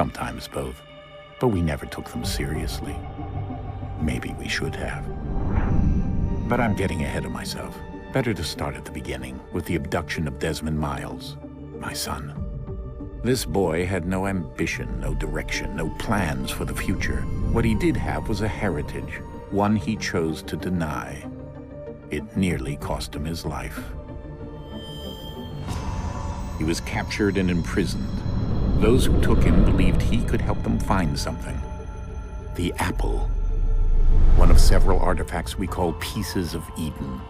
sometimes both. But we never took them seriously. Maybe we should have. But I'm getting ahead of myself. Better to start at the beginning, with the abduction of Desmond Miles, my son. This boy had no ambition, no direction, no plans for the future. What he did have was a heritage, one he chose to deny. It nearly cost him his life. He was captured and imprisoned. Those who took him believed he could help them find something. The apple. One of several artifacts we call pieces of Eden.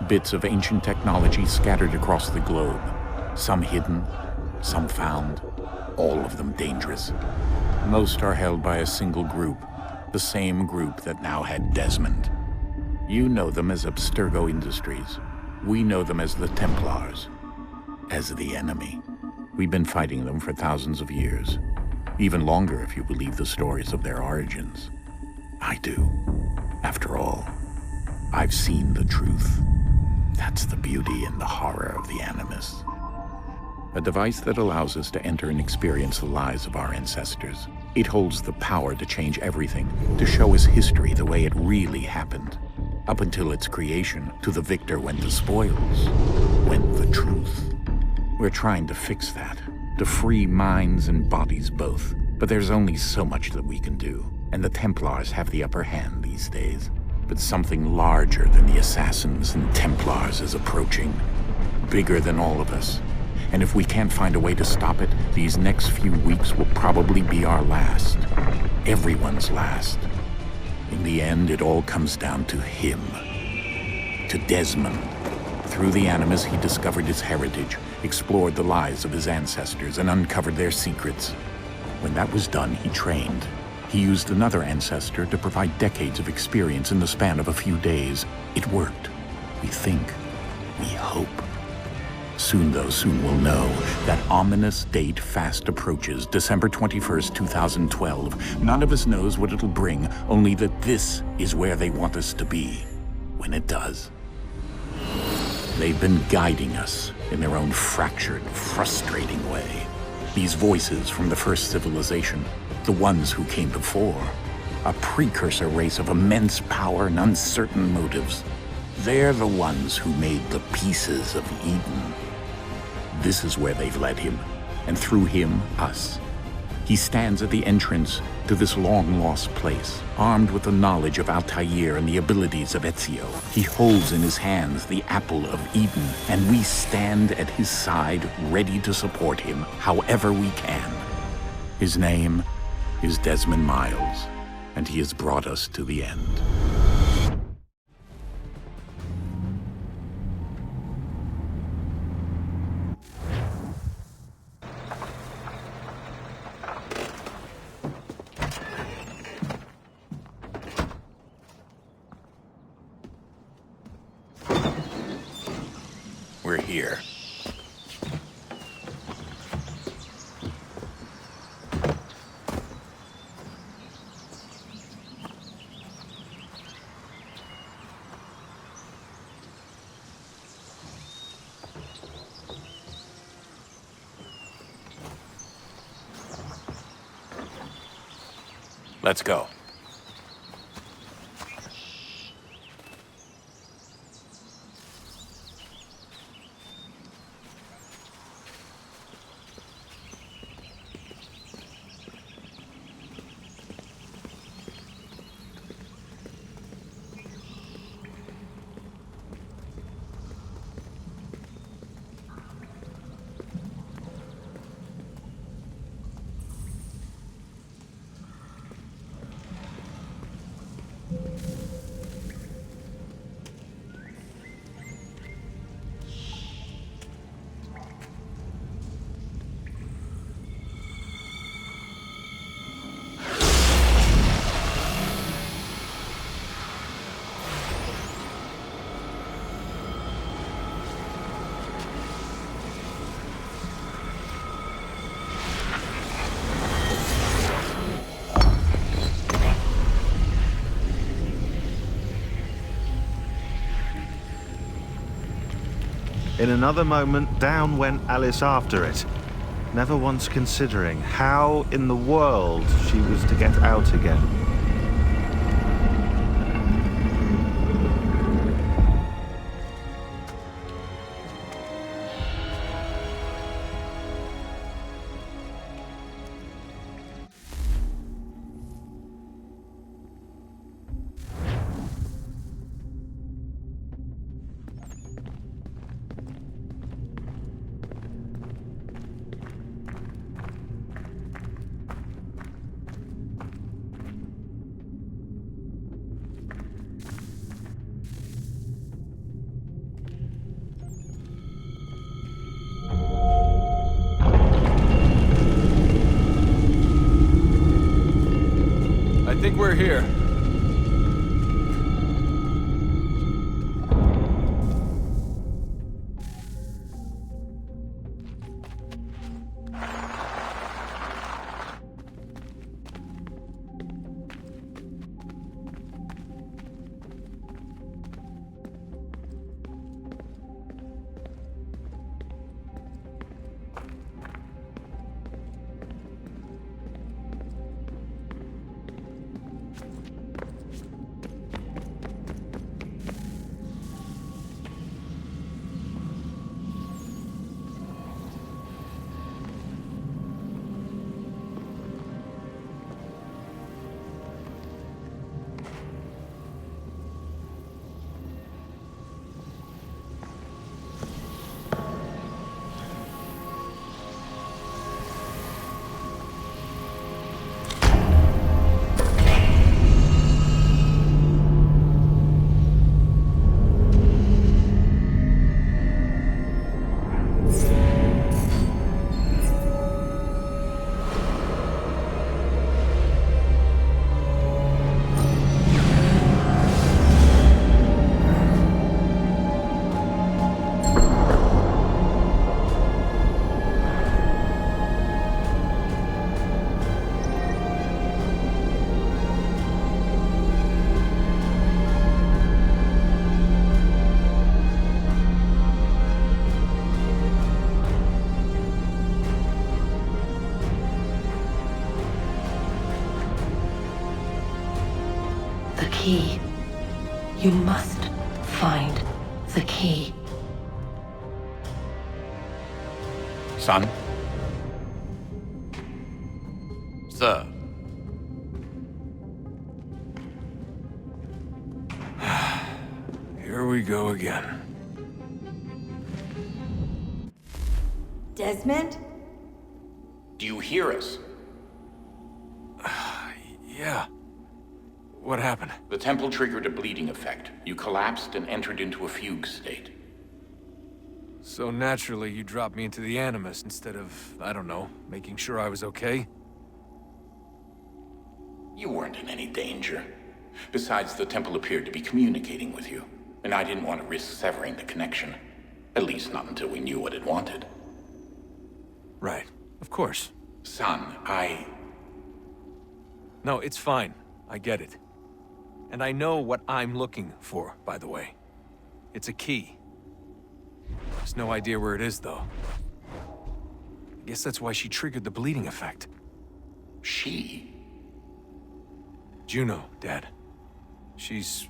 Bits of ancient technology scattered across the globe. Some hidden, some found, all of them dangerous. Most are held by a single group, the same group that now had Desmond. You know them as Abstergo Industries. We know them as the Templars, as the enemy. We've been fighting them for thousands of years, even longer if you believe the stories of their origins. I do. After all, I've seen the truth. That's the beauty and the horror of the Animus. A device that allows us to enter and experience the lives of our ancestors. It holds the power to change everything, to show us history the way it really happened. Up until its creation, to the victor went the spoils, went the truth. We're trying to fix that, to free minds and bodies both. But there's only so much that we can do, and the Templars have the upper hand these days. But something larger than the Assassins and Templars is approaching, bigger than all of us. And if we can't find a way to stop it, these next few weeks will probably be our last. Everyone's last. In the end, it all comes down to him. To Desmond. Through the Animus, he discovered his heritage, explored the lives of his ancestors, and uncovered their secrets. When that was done, he trained. He used another ancestor to provide decades of experience in the span of a few days. It worked. We think. We hope. Soon, though, soon we'll know. That ominous date fast approaches, December 21st, 2012. None of us knows what it'll bring, only that this is where they want us to be, when it does. They've been guiding us in their own fractured, frustrating way. These voices from the first civilization, the ones who came before, a precursor race of immense power and uncertain motives. They're the ones who made the pieces of Eden. This is where they've led him, and through him, us. He stands at the entrance to this long-lost place, armed with the knowledge of Altair and the abilities of Ezio. He holds in his hands the apple of Eden, and we stand at his side, ready to support him however we can. His name is Desmond Miles, and he has brought us to the end. We're here. Let's go. In another moment, down went Alice after it. never once considering how in the world she was to get out again. I think we're here. The key. You must find the key. Son? Sir. Here we go again. Desmond? Do you hear us? Yeah. What happened? The temple triggered a bleeding effect. You collapsed and entered into a fugue state. So naturally, you dropped me into the Animus instead of, I don't know, making sure I was okay? You weren't in any danger. Besides, the temple appeared to be communicating with you, and I didn't want to risk severing the connection. At least not until we knew what it wanted. Right. Of course. Son, No, it's fine. I get it. And I know what I'm looking for, by the way. It's a key. There's no idea where it is, though. I guess that's why she triggered the bleeding effect. She? Juno, Dad. She's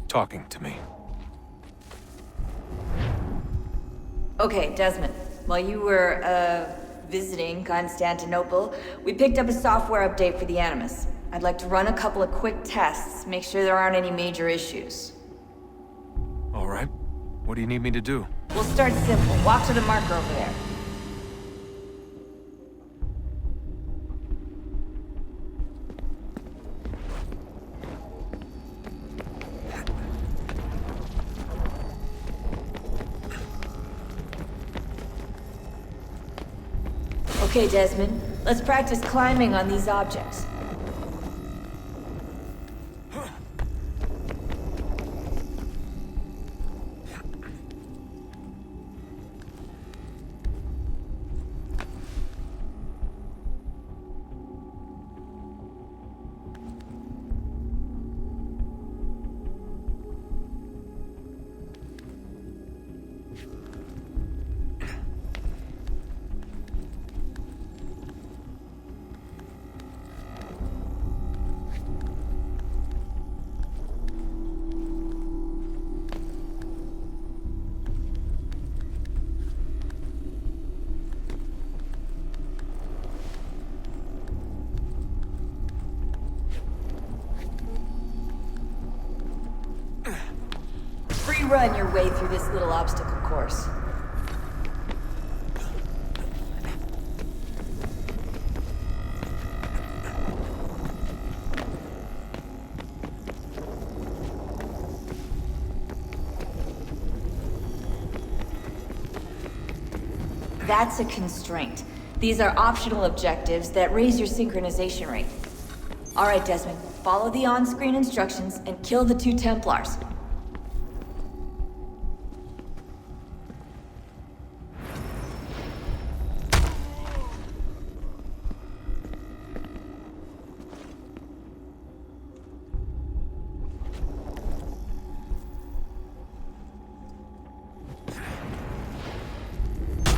talking to me. Okay, Desmond. While you were, visiting Constantinople, we picked up a software update for the Animus. I'd like to run a couple of quick tests, make sure there aren't any major issues. All right. What do you need me to do? We'll start simple. Walk to the marker over there. Okay, Desmond. Let's practice climbing on these objects. run your way through this little obstacle course. That's a constraint. These are optional objectives that raise your synchronization rate. Alright, Desmond, follow the on-screen instructions and kill the 2 Templars.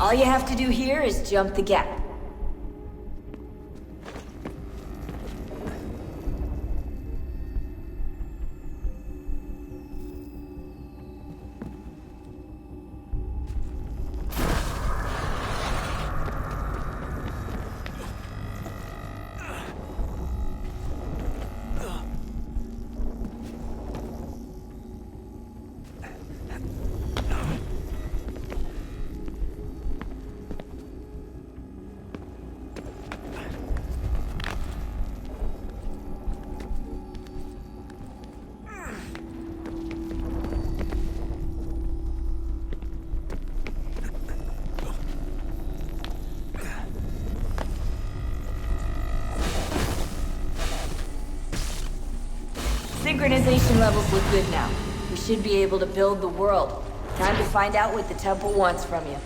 All you have to do here is jump the gap. Synchronization levels look good now. We should be able to build the world. Time to find out what the temple wants from you.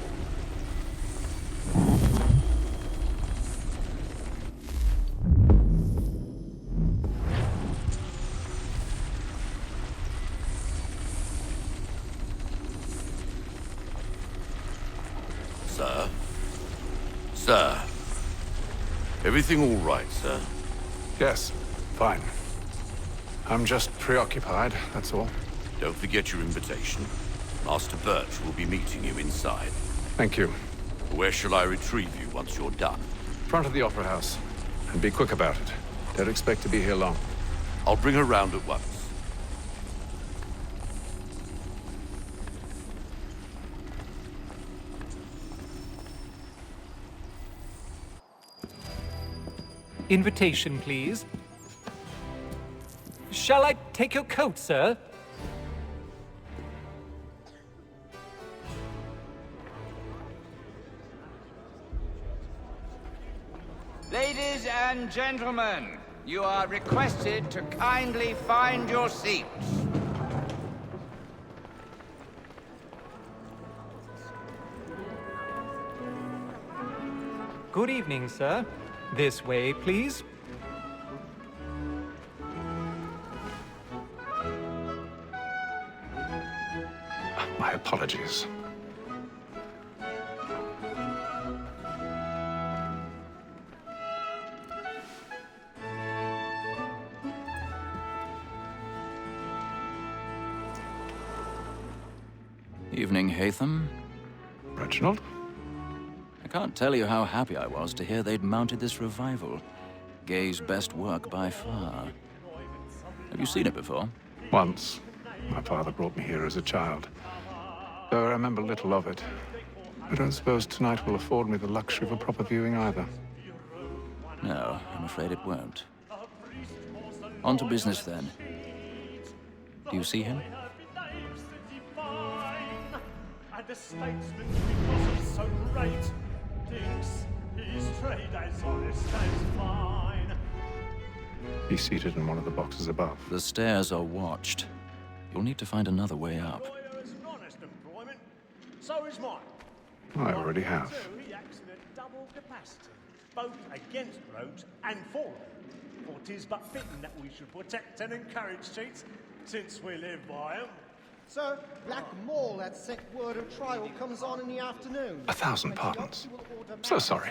Sir? Sir? Everything all right, sir? Yes, fine. I'm just preoccupied, that's all. Don't forget your invitation. Master Birch will be meeting you inside. Thank you. Where shall I retrieve you once you're done? Front of the Opera House. And be quick about it. Don't expect to be here long. I'll bring her round at once. Invitation, please. Shall I take your coat, sir? Ladies and gentlemen, you are requested to kindly find your seats. Good evening, sir. This way, please. My apologies. Evening, Hatham. Reginald? I can't tell you how happy I was to hear they'd mounted this revival. Gay's best work by far. Have you seen it before? Once. My father brought me here as a child. Though I remember little of it. I don't suppose tonight will afford me the luxury of a proper viewing either. No, I'm afraid it won't. On to business then. Do you see him? And the statesman, because of so great, thinks his trade as honest as mine. He's seated in one of the boxes above. The stairs are watched. You'll need to find another way up. Lawyer is an honest employment, so is mine. I already have. Too, he acts in a double capacity, both against rogues and for them. For 'tis but fitting that we should protect and encourage cheats, since we live by 'em. Sir, Black Mall had sent word of trial comes on in the afternoon. 1,000 pardons. So sorry.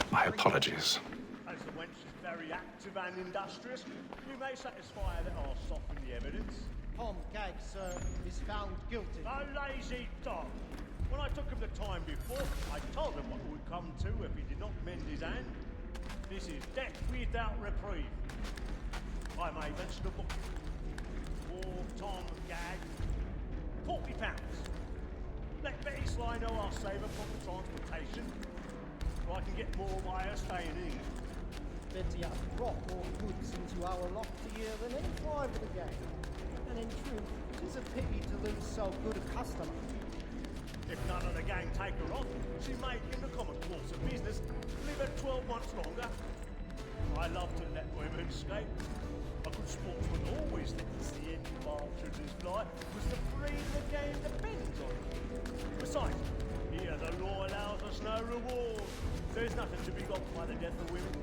My apologies. As the wench is very active and industrious, you may satisfy her that I'll soften the evidence. Tom Gag, sir, is found guilty. A lazy dog. When I took him the time before, I told him what it would come to if he did not mend his hand. This is death without reprieve. I may mention a book. For Tom Gag. £40. Let Betty Sly know I'll save her proper transportation, so I can get more by her staying in. Betty has brought more goods into our loft a year than any private again. And in truth, it is a pity to lose so good a customer. If none of the gang take her on, she may, in the common course of business, live her 12 months longer. I love to let women escape. A good sportsman always thinks the end of Archer's life was the freedom the game depends on. Besides, here the law allows us no reward. There's nothing to be got by the death of women,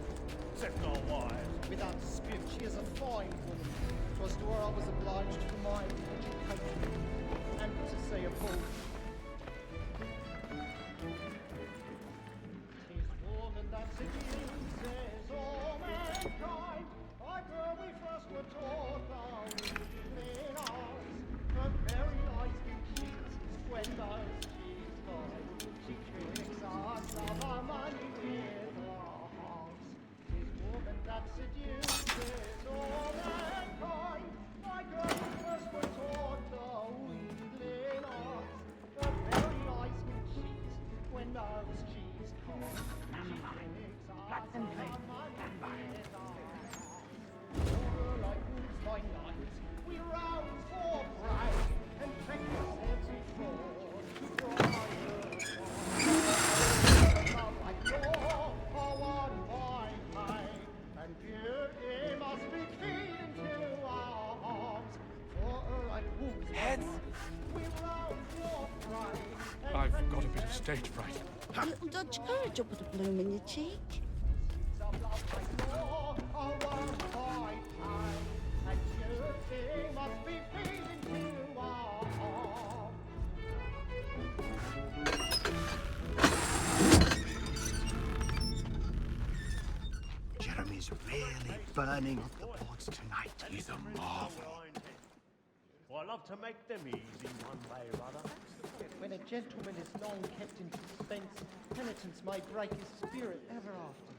except our wives. Without dispute, she is a fine woman. 'Twas to her I was obliged for my education, and to say a bull. 'Tis woman that seduces all mankind. Like her we first were taught our in ours. Her very eyes give cheats when those cheats find. She tricks us of our money with her hearts. 'Tis woman that seduces all mankind. Like her we first were taught our in ours. Her very eyes give cheats when those cheats come. She tricks us of our money with her hearts. Like wolves by night, we rouse for prey, and take ourselves before to briar like law, are one by night, and beauty must be feeding to our arms. For like wolves by night, we rouse for prey. I've got a bit of stage fright. A little Dutch courage will put a bloom in your cheek. Jeremy's really burning up the boards tonight. He's a marvel. Well, I love to make them easy one way or other. When a gentleman is long kept in suspense, penitence may break his spirit ever after.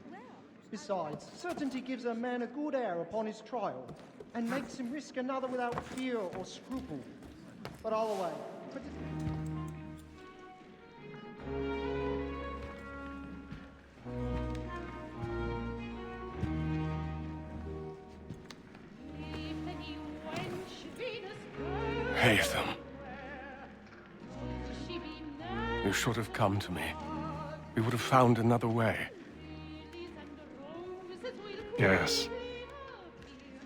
Besides, certainty gives a man a good air upon his trial, and makes him risk another without fear or scruple. But all the way. Haytham. You should have come to me. We would have found another way. Yes.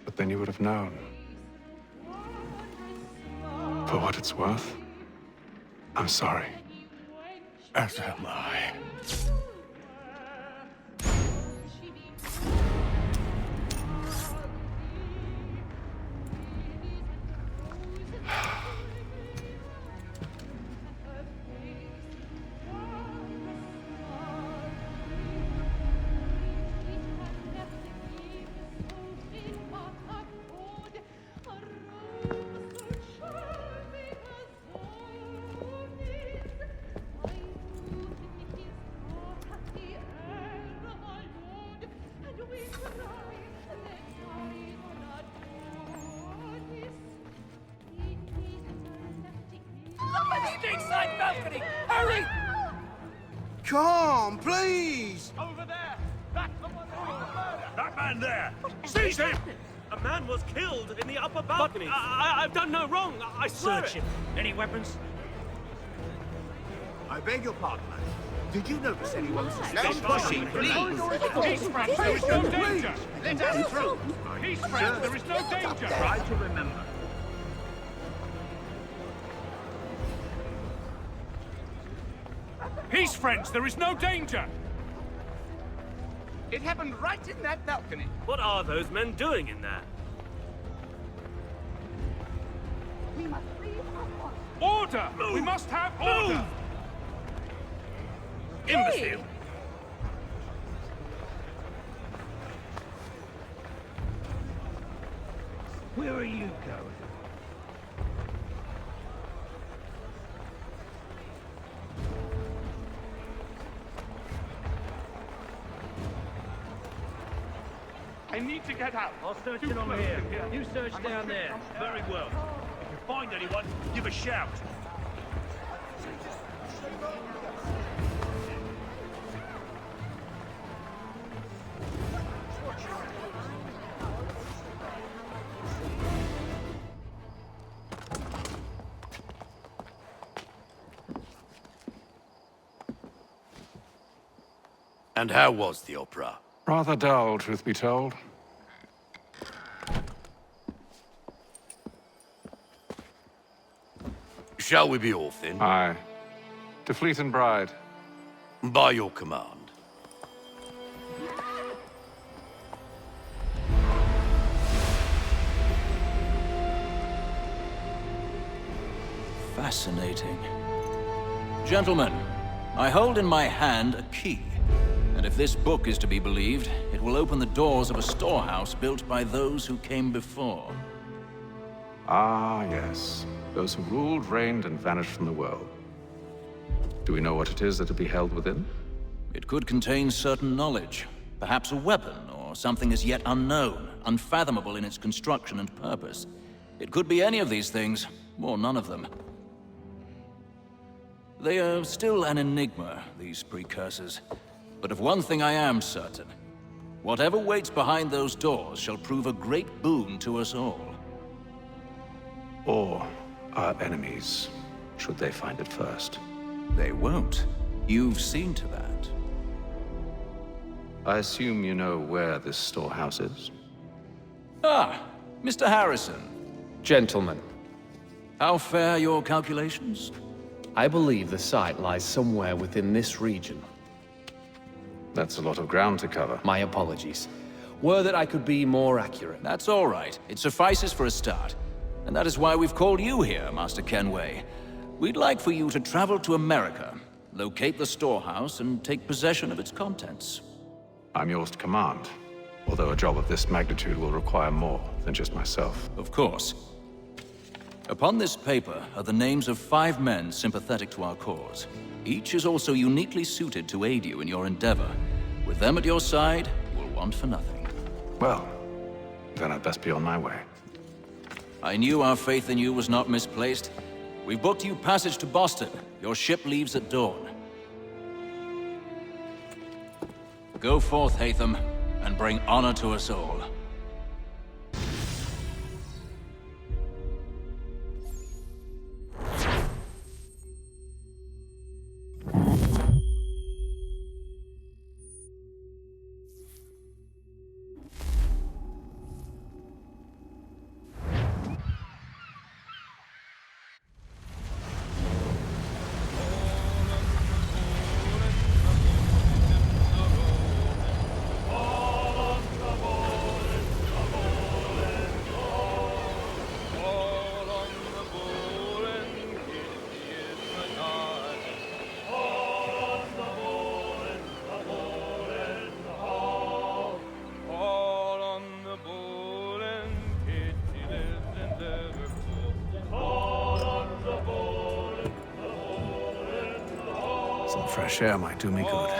But then you would have known. For what it's worth, I'm sorry. As am I. Inside balcony! Hurry! Come, please! Over there! That's the one doing the murder! That man there! Seize him! A man was killed in the upper balcony. I've done no wrong. I swear Search him. Any weapons? I beg your pardon, man. Did you notice anyone Don't push him, please! Peace, friends, there is no danger! Let us through! Peace, friends, there is no danger! Try to remember. Peace, friends, there is no danger! It happened right in that balcony. What are those men doing in there? We must leave at once. Order! Move. We must have order! Move. Imbecile! Where are you going? I need to get out. I'll search it on here. You search down there. Very well. find anyone, give a shout. And how was the opera? Rather dull, truth be told. Shall we be off then? Aye. To Fleet and Bride. By your command. Fascinating. Gentlemen, I hold in my hand a key. And if this book is to be believed, it will open the doors of a storehouse built by those who came before. Ah, yes. Those who ruled, reigned, and vanished from the world. Do we know what it is that will be held within? It could contain certain knowledge. Perhaps a weapon, or something as yet unknown, unfathomable in its construction and purpose. It could be any of these things, or none of them. They are still an enigma, these precursors. But of one thing I am certain. Whatever waits behind those doors shall prove a great boon to us all. Or our enemies, should they find it first. They won't. You've seen to that. I assume you know where this storehouse is? Ah, Mr. Harrison. Gentlemen, How fare your calculations? I believe the site lies somewhere within this region. That's a lot of ground to cover. My apologies. Were that I could be more accurate. That's all right. It suffices for a start. And that is why we've called you here, Master Kenway. We'd like for you to travel to America, locate the storehouse, and take possession of its contents. I'm yours to command, although a job of this magnitude will require more than just myself. Of course. Upon this paper are the names of 5 men sympathetic to our cause. Each is also uniquely suited to aid you in your endeavor. With them at your side, you will want for nothing. Well, then I'd best be on my way. I knew our faith in you was not misplaced. We've booked you passage to Boston. Your ship leaves at dawn. Go forth, Hatham, and bring honor to us all. Some fresh air might do me good.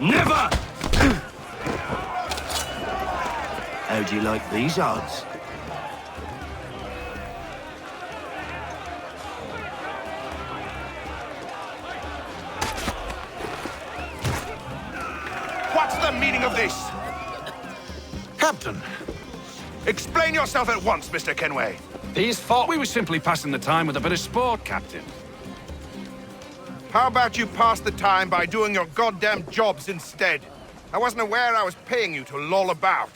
Never! How do you like these odds? What's the meaning of this? Captain, Explain yourself at once, Mr. Kenway. these thought we were simply passing the time with a bit of sport, Captain. How about you pass the time by doing your goddamn jobs instead? I wasn't aware I was paying you to loll about.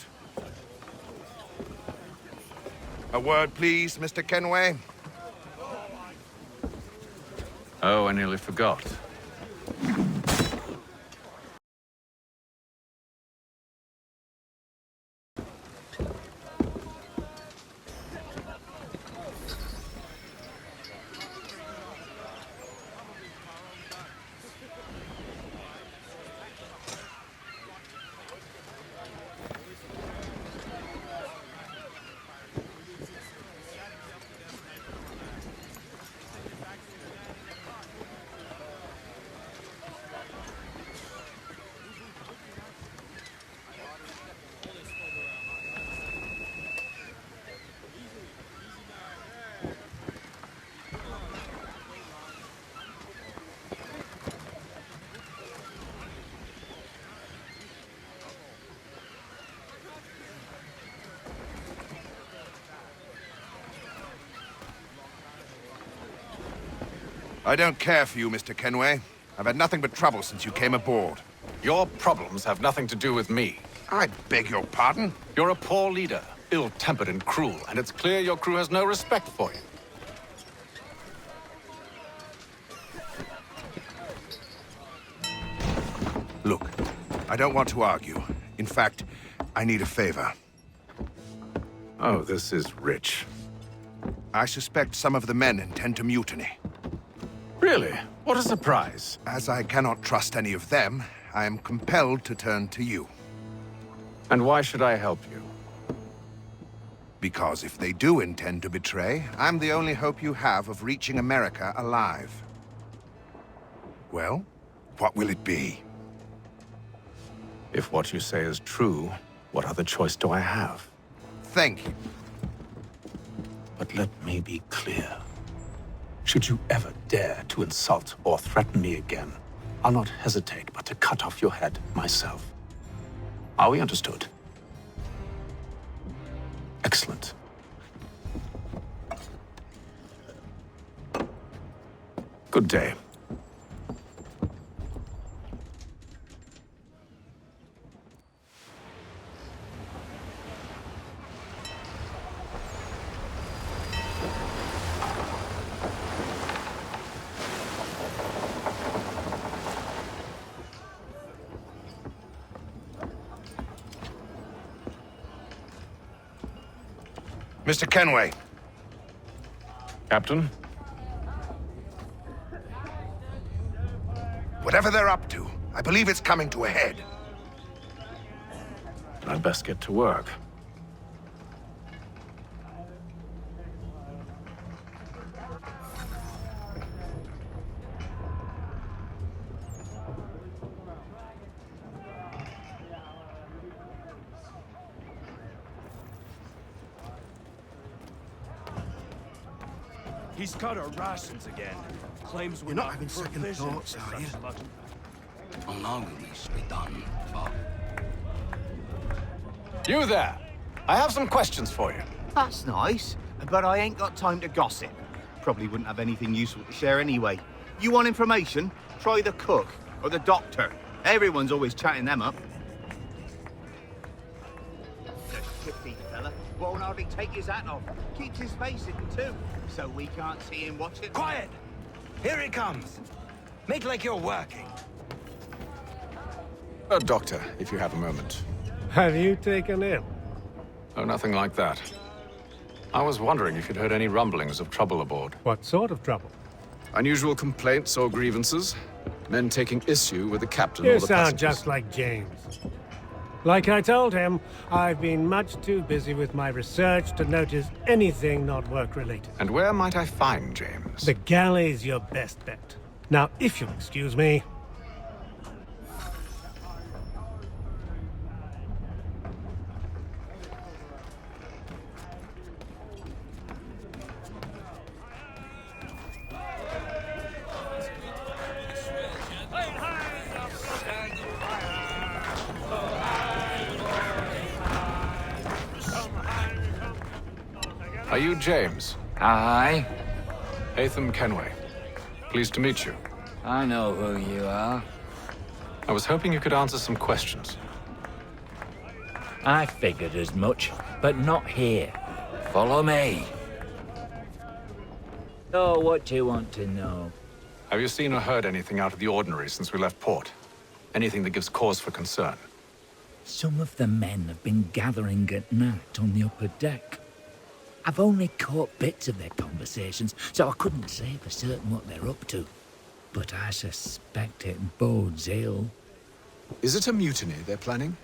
A word, please, Mr. Kenway. Oh, I nearly forgot. I don't care for you, Mr. Kenway. I've had nothing but trouble since you came aboard. Your problems have nothing to do with me. I beg your pardon? You're a poor leader, ill-tempered and cruel, and it's clear your crew has no respect for you. Look, I don't want to argue. In fact, I need a favor. Oh, this is rich. I suspect some of the men intend to mutiny. Really? What a surprise. As I cannot trust any of them, I am compelled to turn to you. And why should I help you? Because if they do intend to betray, I'm the only hope you have of reaching America alive. Well, what will it be? If what you say is true, what other choice do I have? Thank you. But let me be clear. Should you ever dare to insult or threaten me again, I'll not hesitate but to cut off your head myself. Are we understood? Excellent. Good day. Mr. Kenway. Captain? Whatever they're up to, I believe it's coming to a head. I'd best get to work. He's cut our rations again. Claims we're You're not having second provisioned thoughts, for are you? such luxury. Allow this to be done, Bob. You there! I have some questions for you. That's nice, but I ain't got time to gossip. Probably wouldn't have anything useful to share anyway. You want information? Try the cook or the doctor. Everyone's always chatting them up. The shifty fella won't hardly take his hat off. Keeps his face hidden too, so we can't see him watching. Quiet! Here he comes. Make like you're working. Doctor, if you have a moment. Have you taken him? Oh, nothing like that. I was wondering if you'd heard any rumblings of trouble aboard. What sort of trouble? Unusual complaints or grievances? Men taking issue with the captain You or the sound passengers? just like James. Like I told him, I've been much too busy with my research to notice anything not work-related. And where might I find James? The galley's your best bet. Now, if you'll excuse me. Are you James? Aye. Hatham Kenway. Pleased to meet you. I know who you are. I was hoping you could answer some questions. I figured as much, but not here. Follow me. So, what do you want to know? Have you seen or heard anything out of the ordinary since we left port? Anything that gives cause for concern? Some of the men have been gathering at night on the upper deck. I've only caught bits of their conversations, so I couldn't say for certain what they're up to. But I suspect it bodes ill. Is it a mutiny they're planning?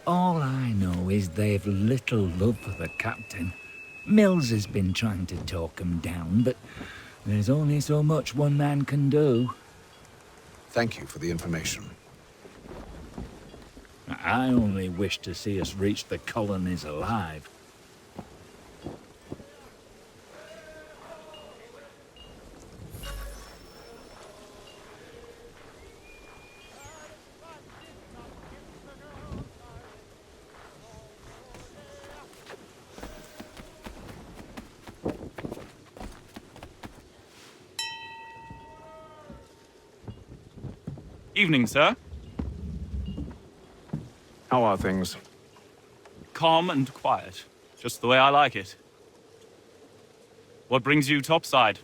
All I know is they've little love for the captain. Mills has been trying to talk him down, but there's only so much one man can do. Thank you for the information. I only wish to see us reach the colonies alive. Evening, sir. How are things? Calm and quiet. Just the way I like it. What brings you topside?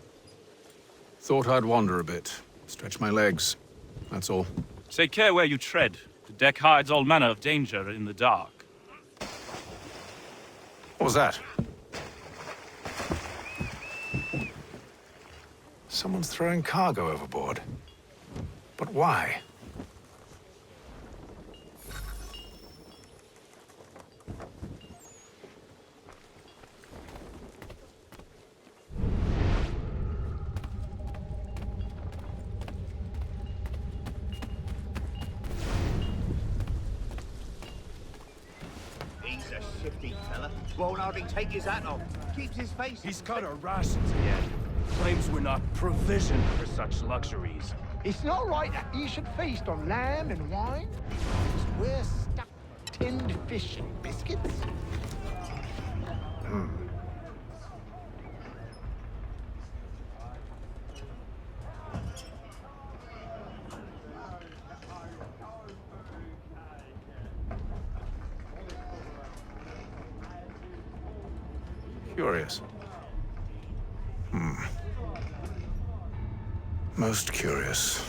Thought I'd wander a bit. Stretch my legs. That's all. Take care where you tread. The deck hides all manner of danger in the dark. What was that? Someone's throwing cargo overboard. But why? He's a shifty fella. Won't hardly take his hat off. Keeps his face. He's cut our rations again. Claims we're not provisioned for such luxuries. It's not right that you should feast on lamb and wine. We're stuck with tinned fish and biscuits. Curious. Most curious.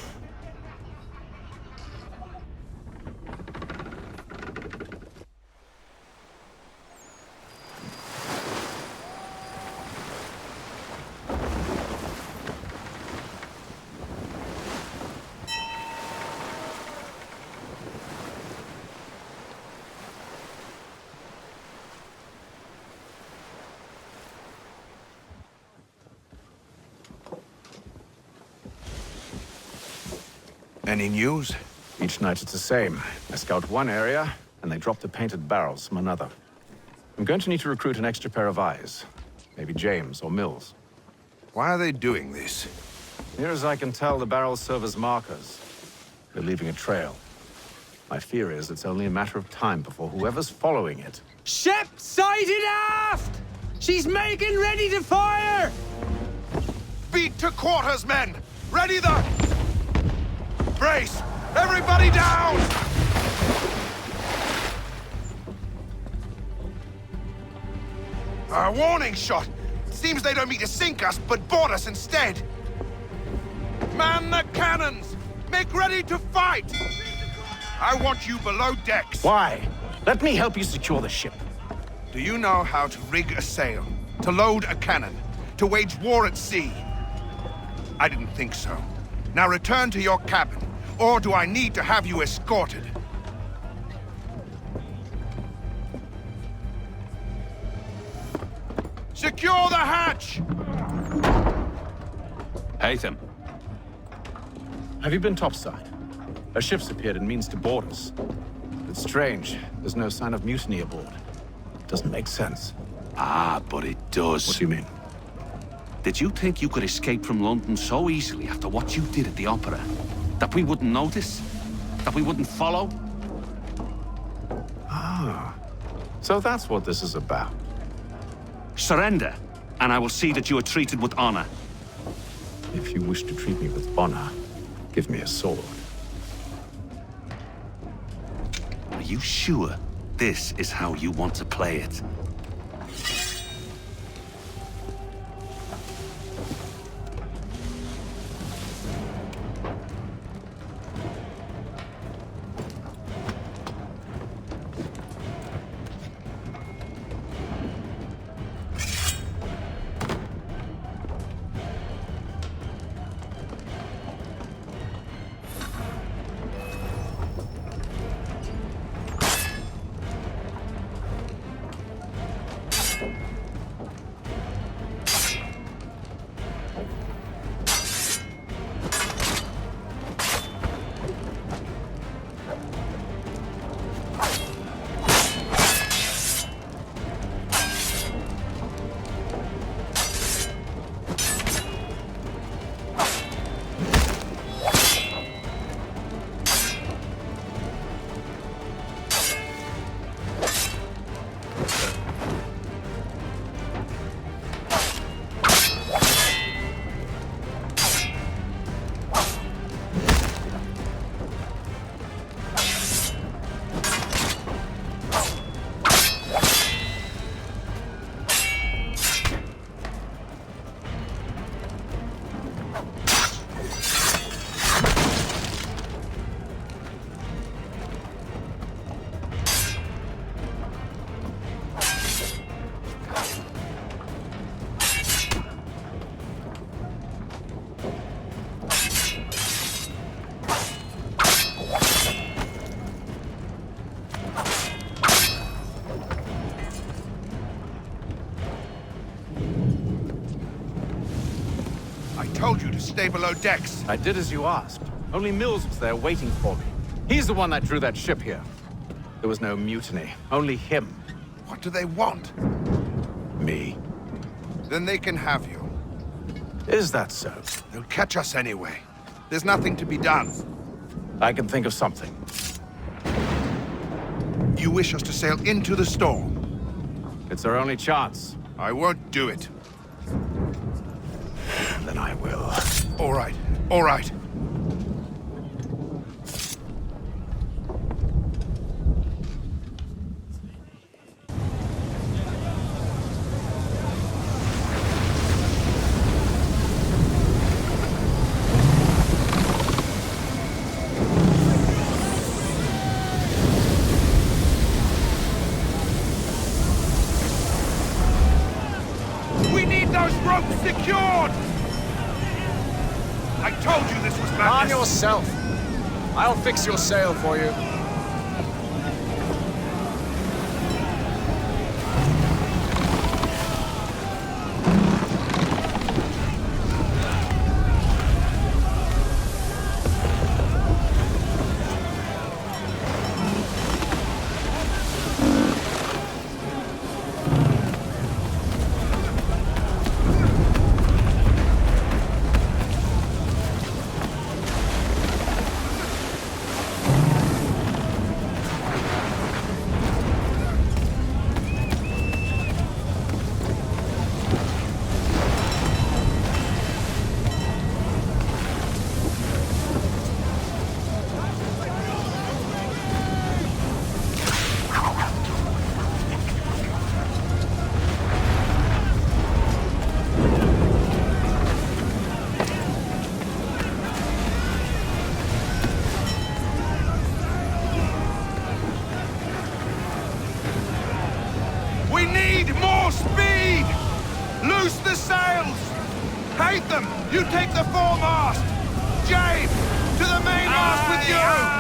Any news? Each night it's the same. I scout one area, and they drop the painted barrels from another. I'm going to need to recruit an extra pair of eyes. Maybe James or Mills. Why are they doing this? Near as I can tell, the barrels serve as markers. They're leaving a trail. My fear is it's only a matter of time before whoever's following it... Ship sighted aft! She's making ready to fire! Beat to quarters, men! Ready the... Brace! Everybody down! A warning shot! Seems they don't mean to sink us, but board us instead! Man the cannons! Make ready to fight! I want you below decks! Why? Let me help you secure the ship. Do you know how to rig a sail? To load a cannon? To wage war at sea? I didn't think so. Now return to your cabin, or do I need to have you escorted? Secure the hatch! Hatham. Have you been topside? A ship's appeared and means to board us. It's strange. There's no sign of mutiny aboard. Doesn't make sense. Ah, but it does. What do you mean? Did you think you could escape from London so easily after what you did at the opera? That we wouldn't notice? That we wouldn't follow? Ah. So that's what this is about. Surrender, and I will see that you are treated with honor. If you wish to treat me with honor, give me a sword. Are you sure this is how you want to play it? I told you to stay below decks. I did as you asked. Only Mills was there waiting for me. He's the one that drew that ship here. There was no mutiny, only him. What do they want? Me. Then they can have you. Is that so? They'll catch us anyway. There's nothing to be done. I can think of something. You wish us to sail into the storm? It's our only chance. I won't do it. Then I will. All right, all right. We need those ropes secured! I told you this was madness! Calm yourself. I'll fix your sail for you. We need more speed! Loose the sails! Hate them! You take the foremast! James, to the mainmast with you!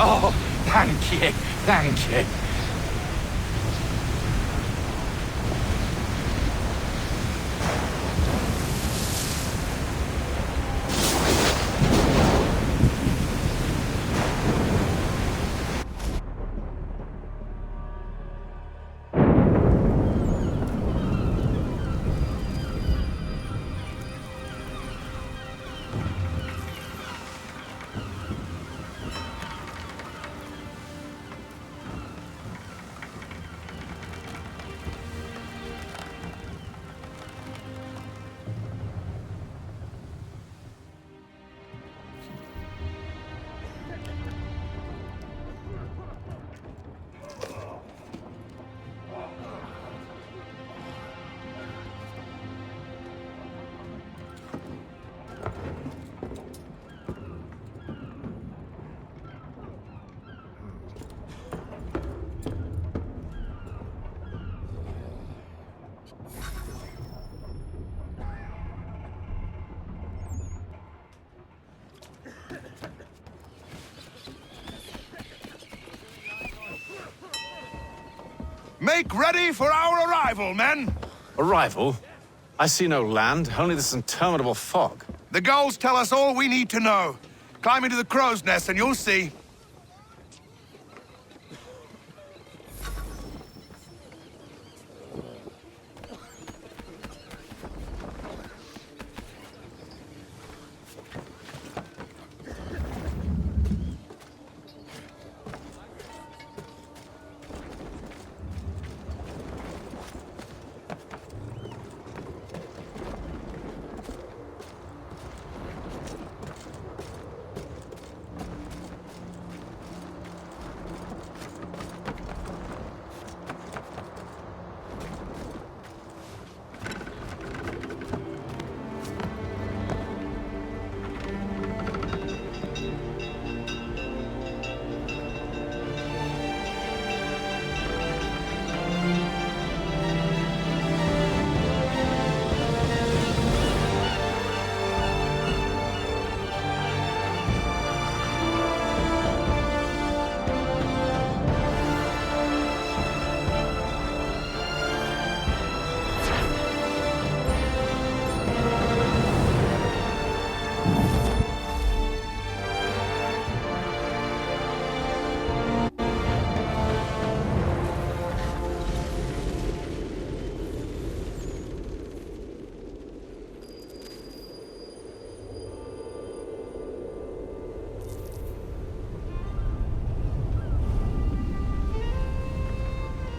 Oh, thank you, thank you. Make ready for our arrival, men! Arrival? I see no land, only this interminable fog. The gulls tell us all we need to know. Climb into the crow's nest and you'll see.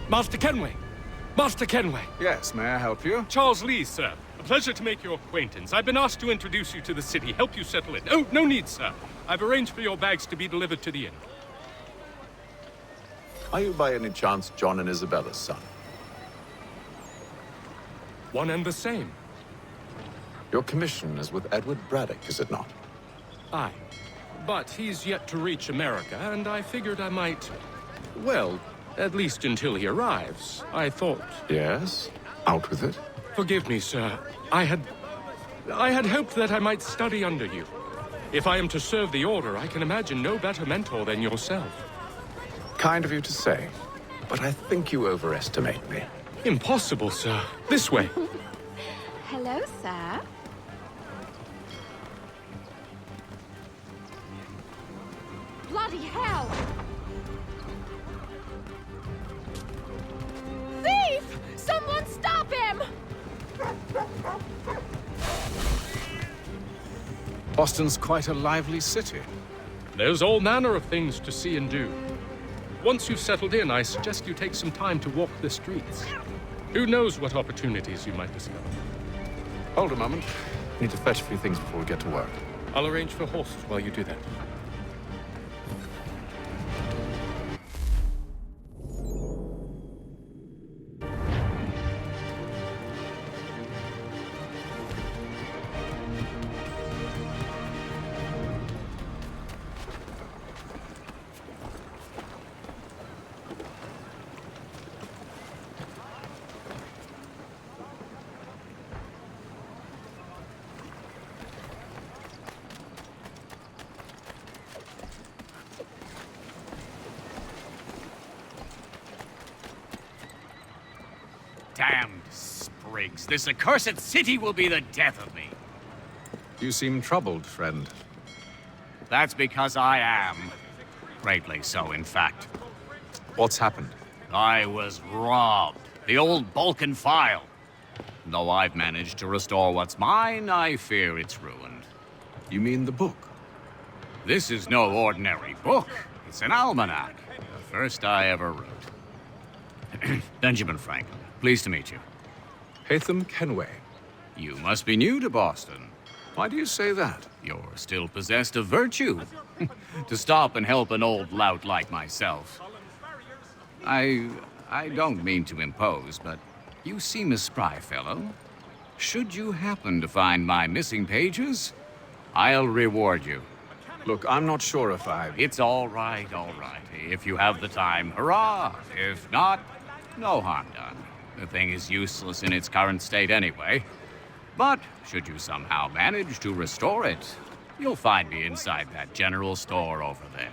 Master Kenway! Master Kenway! Yes, may I help you? Charles Lee, sir. A pleasure to make your acquaintance. I've been asked to introduce you to the city, help you settle in. Oh, no need, sir. I've arranged for your bags to be delivered to the inn. Are you by any chance John and Isabella's son? One and the same. Your commission is with Edward Braddock, is it not? Aye. But he's yet to reach America, and I figured I might... Well, at least until he arrives. I thought... Yes? Out with it. Forgive me, sir. I had hoped that I might study under you. If I am to serve the Order, I can imagine no better mentor than yourself. Kind of you to say, but I think you overestimate me. Impossible, sir. This way. Hello, sir. Bloody hell! Thief! Someone stop him! Boston's quite a lively city. There's all manner of things to see and do. Once you've settled in, I suggest you take some time to walk the streets. Who knows what opportunities you might discover. Hold a moment. Need to fetch a few things before we get to work. I'll arrange for horses while you do that. Damned sprigs. This accursed city will be the death of me. You seem troubled, friend. That's because I am. Greatly so, in fact. What's happened? I was robbed. The old Balkan file. Though I've managed to restore what's mine, I fear it's ruined. You mean the book? This is no ordinary book. It's an almanac. The first I ever wrote. Benjamin Franklin, pleased to meet you. Hatham Kenway. You must be new to Boston. Why do you say that? You're still possessed of virtue. To stop and help an old lout like myself. I don't mean to impose, but you seem a spry fellow. Should you happen to find my missing pages, I'll reward you. Look, I'm not sure if I... It's all right, all right. If you have the time, hurrah! If not, no harm done. The thing is useless in its current state anyway. But should you somehow manage to restore it, you'll find me inside that general store over there.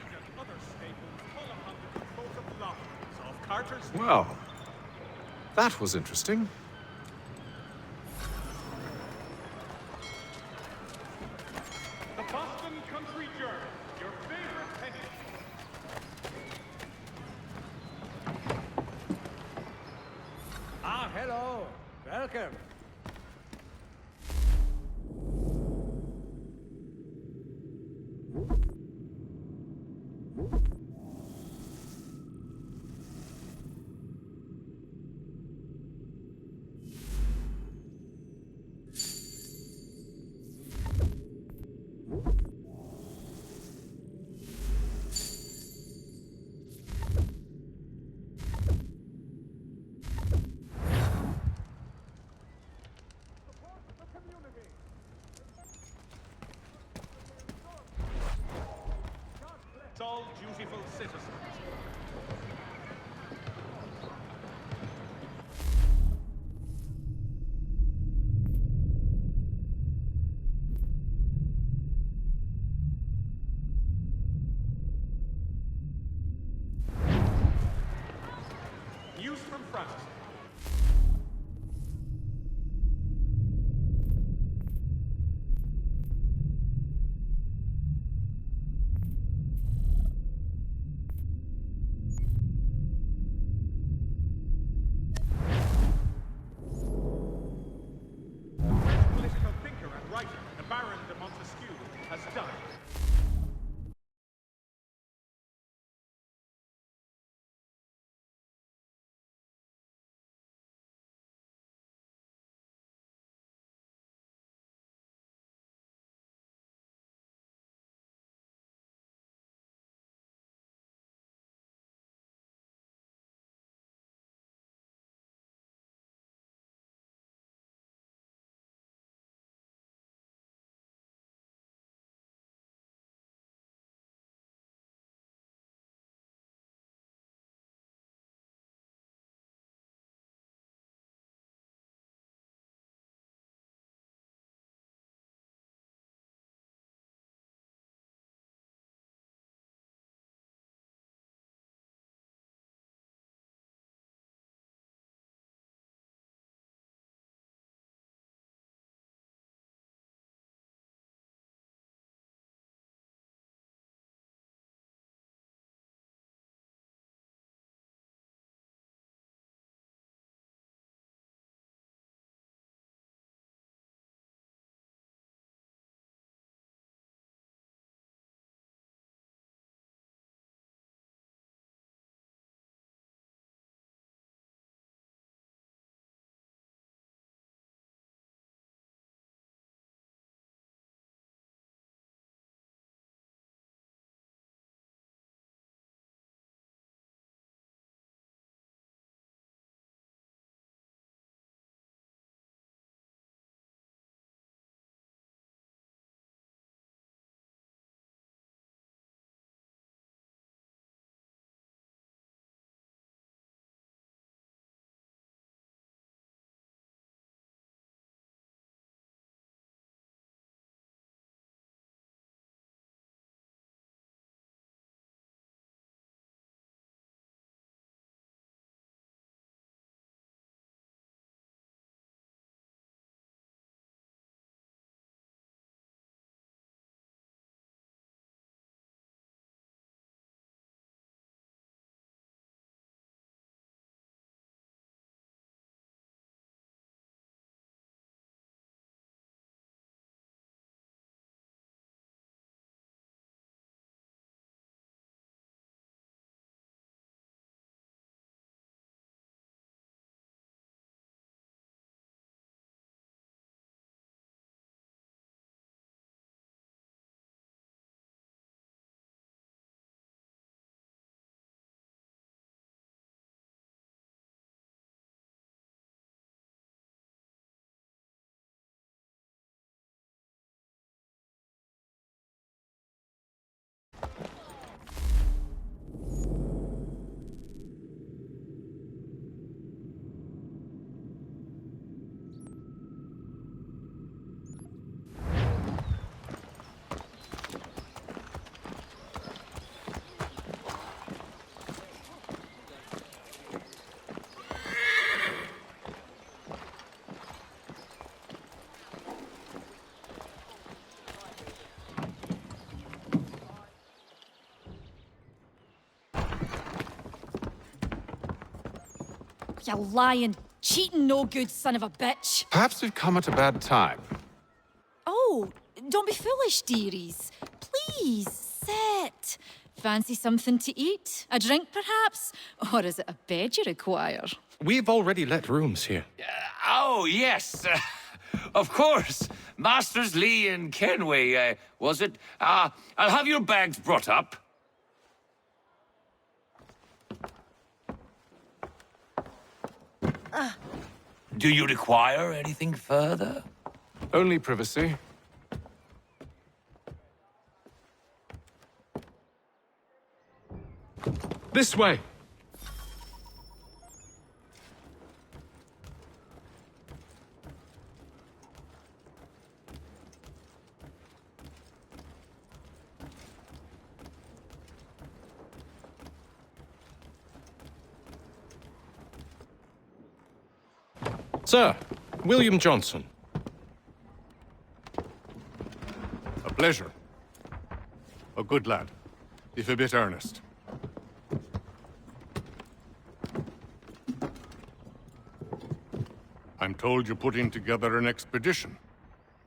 Well, that was interesting. The Boston Country Journal, your favorite penny. Ah, hello. Welcome. All dutiful citizens. News from France. You lying, cheating, no good son of a bitch. Perhaps we've come at a bad time. Oh, don't be foolish, dearies. Please, sit. Fancy something to eat? A drink, perhaps? Or is it a bed you require? We've already let rooms here. Oh, yes. Of course. Masters Lee and Kenway, was it? I'll have your bags brought up. Do you require anything further? Only privacy. This way! Sir, William Johnson. A pleasure. A good lad, if a bit earnest. I'm told you're putting together an expedition.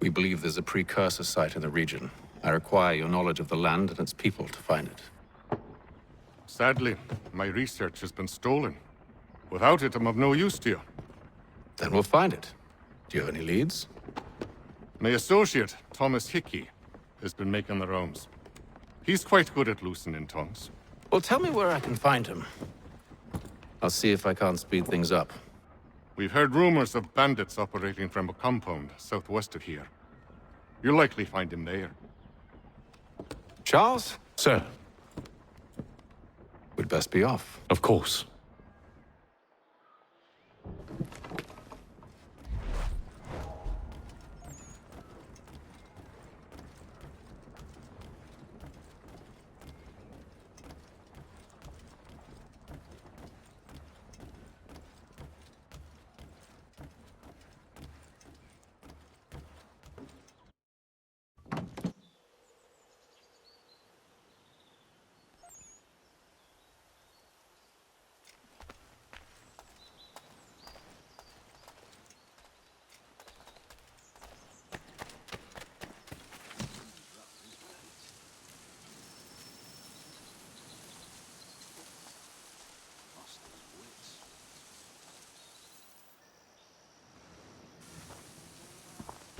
We believe there's a precursor site in the region. I require your knowledge of the land and its people to find it. Sadly, my research has been stolen. Without it, I'm of no use to you. Then we'll find it. Do you have any leads? My associate, Thomas Hickey, has been making the rounds. He's quite good at loosening tongues. Well, tell me where I can find him. I'll see if I can't speed things up. We've heard rumors of bandits operating from a compound southwest of here. You'll likely find him there. Charles? Sir. We'd best be off. Of course.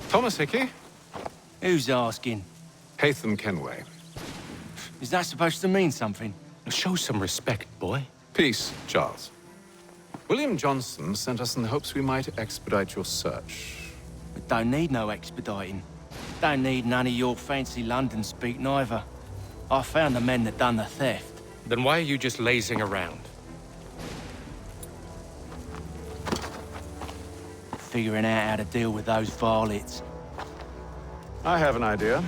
Thomas Hickey? Who's asking? Haytham Kenway. Is that supposed to mean something? Show some respect, boy. Peace, Charles. William Johnson sent us in the hopes we might expedite your search. We don't need no expediting. Don't need none of your fancy London speak neither. I found the men that done the theft. Then why are you just lazing around? Figuring out how to deal with those varlets. I have an idea.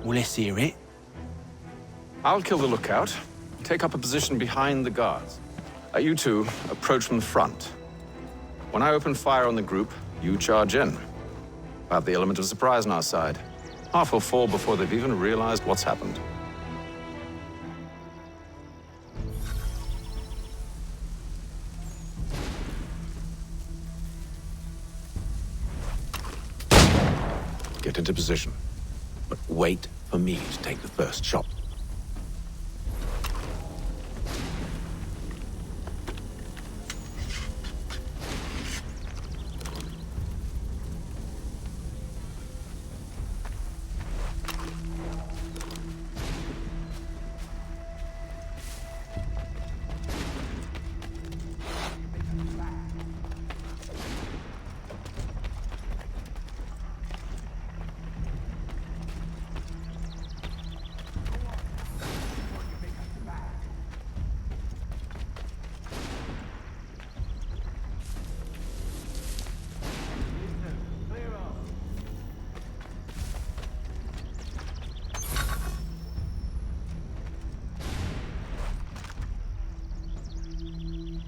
Well, let's hear it. I'll kill the lookout, take up a position behind the guards. You two approach from the front. When I open fire on the group, you charge in. I have the element of surprise on our side. Half will fall before they've even realized what's happened. Get into position, but wait for me to take the first shot.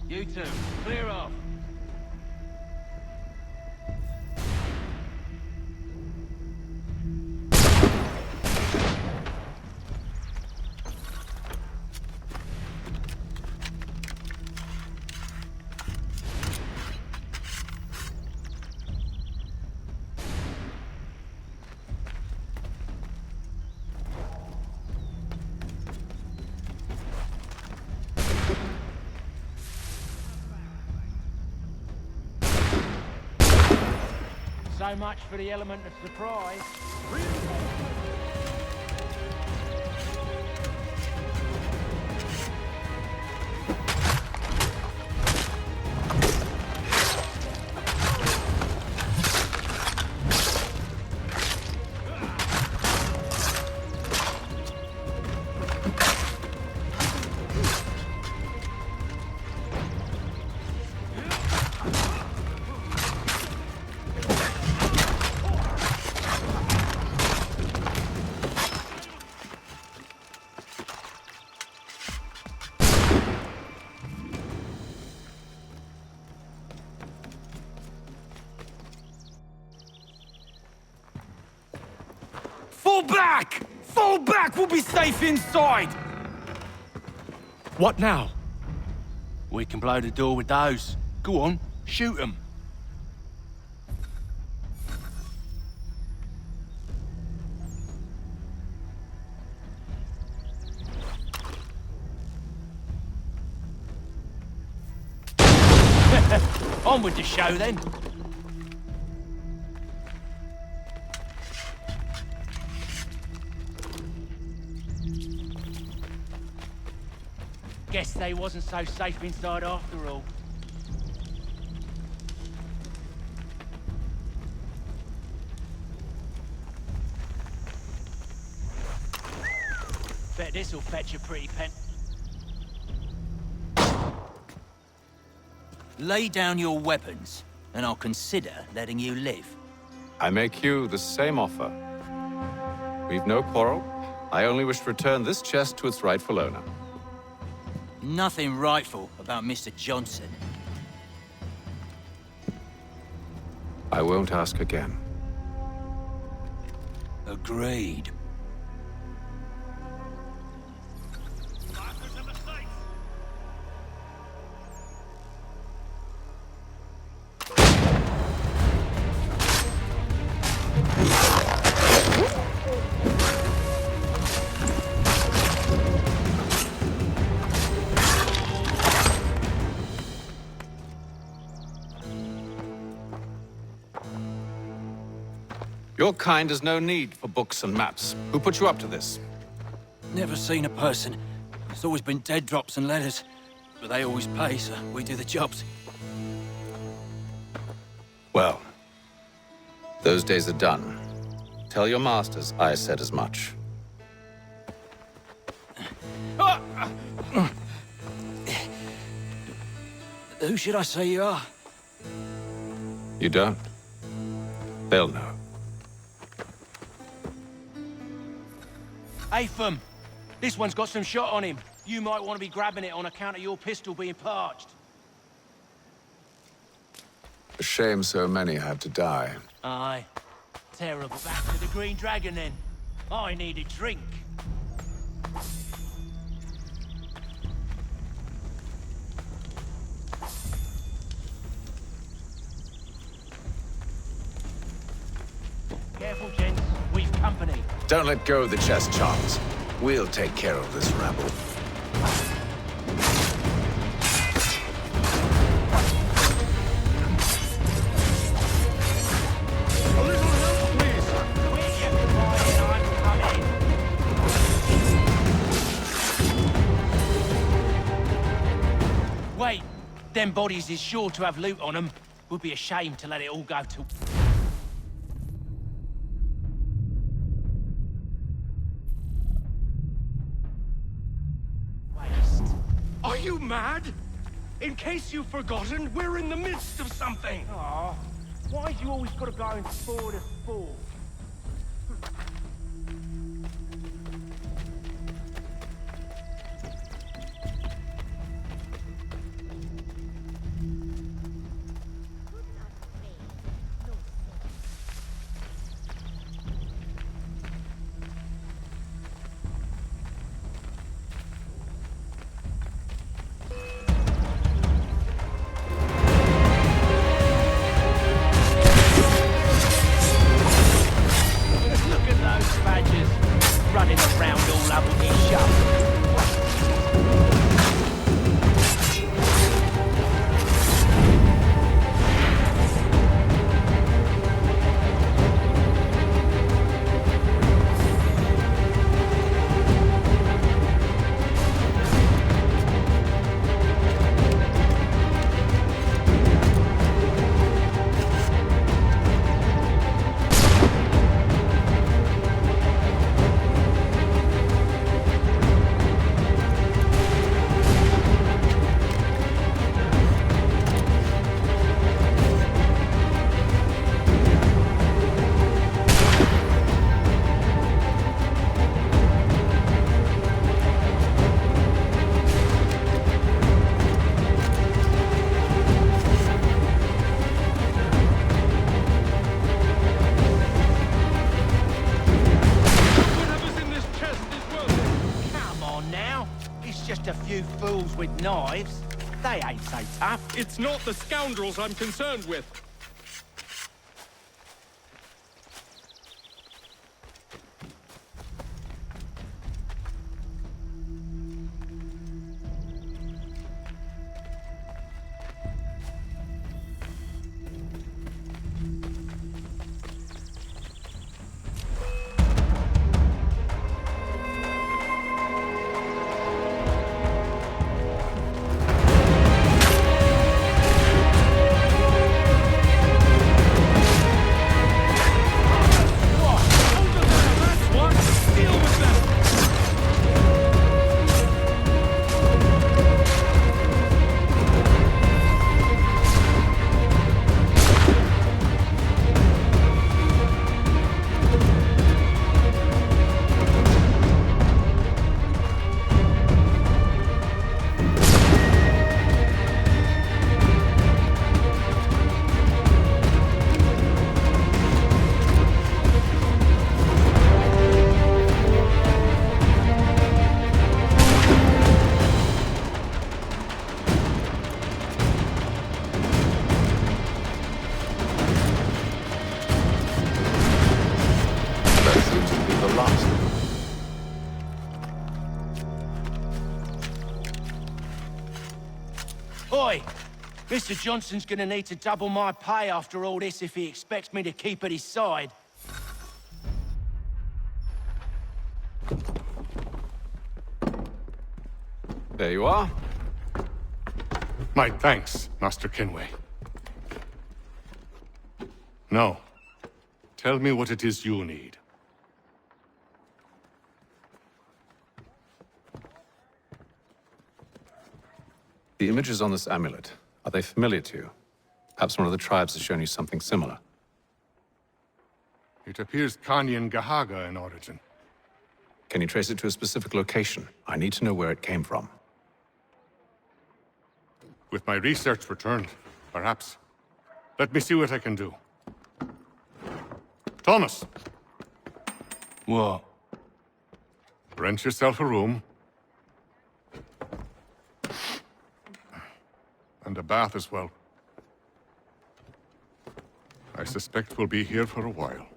You two, clear off. So much for the element of surprise. Fall back! Fall back! We'll be safe inside! What now? We can blow the door with those. Go on, shoot them. On with the show then. Guess they wasn't so safe inside after all. Bet this'll fetch a pretty pen. Lay down your weapons, and I'll consider letting you live. I make you the same offer. We've no quarrel. I only wish to return this chest to its rightful owner. Nothing rightful about Mr. Johnson. I won't ask again. Agreed. Your kind has no need for books and maps. Who put you up to this? Never seen a person. It's always been dead drops and letters. But they always pay, so we do the jobs. Well, those days are done. Tell your masters I said as much. Who should I say you are? You don't? They'll know. Atham, this one's got some shot on him. You might want to be grabbing it on account of your pistol being parched. A shame so many had to die. Aye. Terrible. Back to the Green Dragon, then. I need a drink. Careful, gents. We've company. Don't let go of the chest, Charles. We'll take care of this rabble. Wait, them bodies is sure to have loot on them. Would be a shame to let it all go to... Are you mad? In case you've forgotten, we're in the midst of something. Aw, why'd you always gotta go in 4 to 4? on now. It's just a few fools with knives. They ain't so tough. It's not the scoundrels I'm concerned with. Oi! Mr. Johnson's gonna need to double my pay after all this if he expects me to keep at his side. There you are. My thanks, Master Kenway. Now, tell me what it is you need. The images on this amulet, are they familiar to you? Perhaps one of the tribes has shown you something similar. It appears Kanyan Gahaga in origin. Can you trace it to a specific location? I need to know where it came from. With my research returned, perhaps. Let me see what I can do. Thomas! What? Rent yourself a room. And a bath as well. I suspect we'll be here for a while.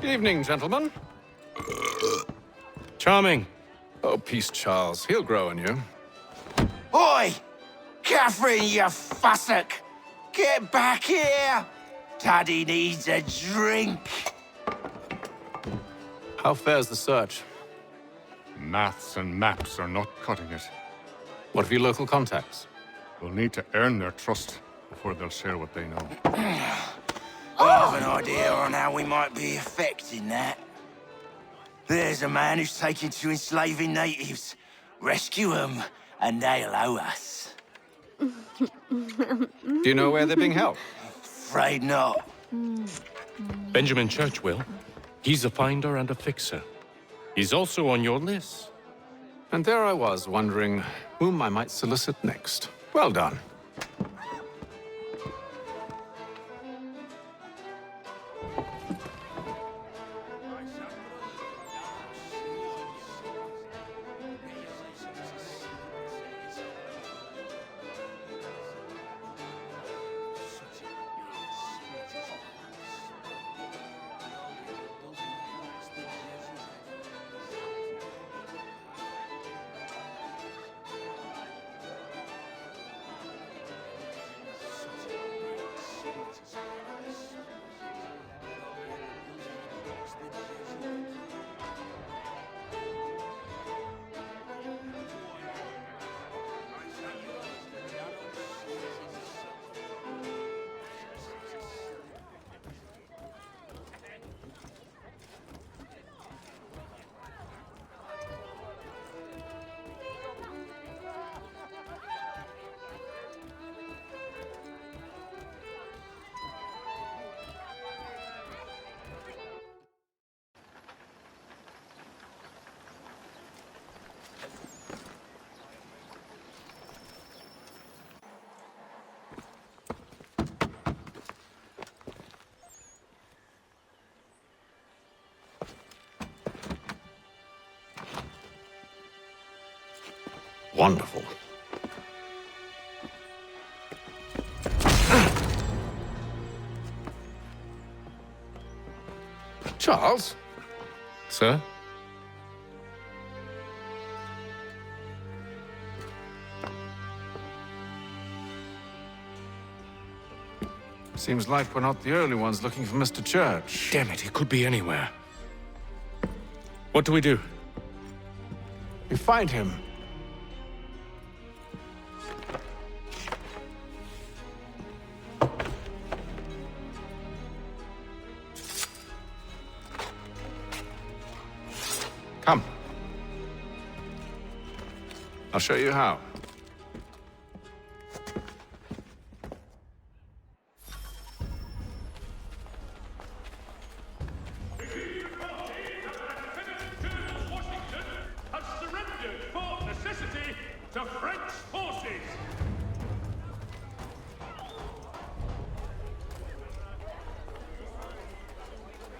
Good evening, gentlemen. Charming. Oh, peace, Charles. He'll grow on you. Oi! Catherine, you fussock! Get back here! Daddy needs a drink. How fares the search? Maths and maps are not cutting it. What of your local contacts? We'll need to earn their trust before they'll share what they know. I have an idea on how we might be affecting that. There's a man who's taken to enslaving natives. Rescue them, and they'll owe us. Do you know where they're being held? Afraid not. Benjamin Church will. He's a finder and a fixer. He's also on your list. And there I was, wondering whom I might solicit next. Well done. wonderful. Charles? Sir? Seems like we're not the only ones looking for Mr. Church. Damn it, he could be anywhere. What do we do? We find him. Come. I'll show you how.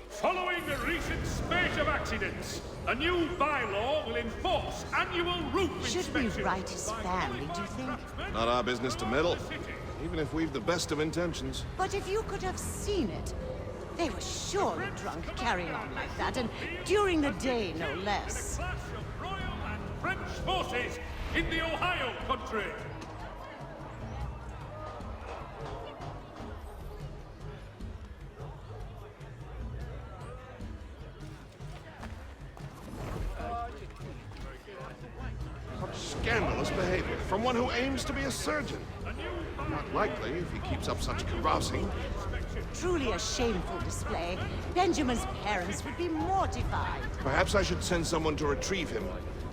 Following the recent spate of accidents, a new bylaw will enforce annual roof inspections. Should we write his family, do you think? Not our business to meddle, even if we've the best of intentions. But if you could have seen it, they were surely drunk carrying on like that, and during the day, no less. Clash of Royal and French forces in the Ohio country. Scandalous behavior from one who aims to be a surgeon. Not likely if he keeps up such carousing. Truly a shameful display. Benjamin's parents would be mortified. Perhaps I should send someone to retrieve him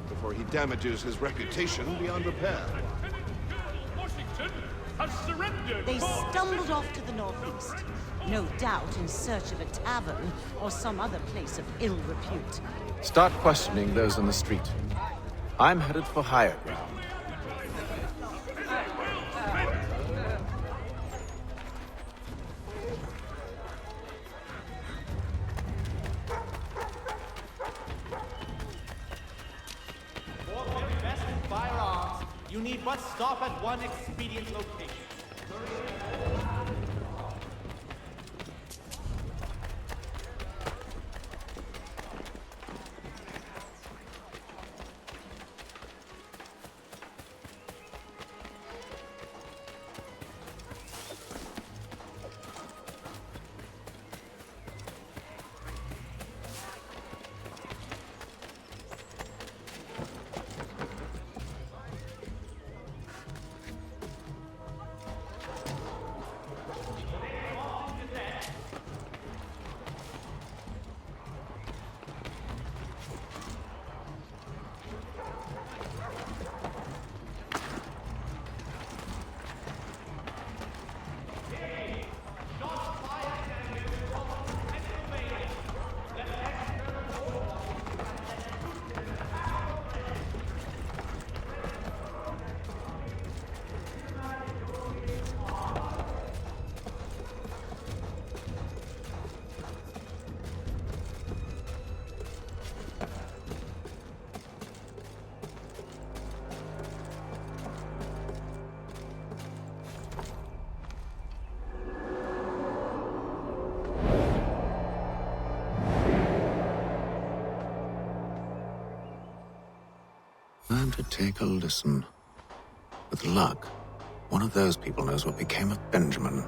before he damages his reputation beyond repair. Washington has surrendered. They stumbled off to the northeast, no doubt in search of a tavern or some other place of ill repute. Start questioning those on the street. I'm headed for higher ground. For the best firearms, you need but stop at one expedient location. Time to take a listen. With luck, one of those people knows what became of Benjamin.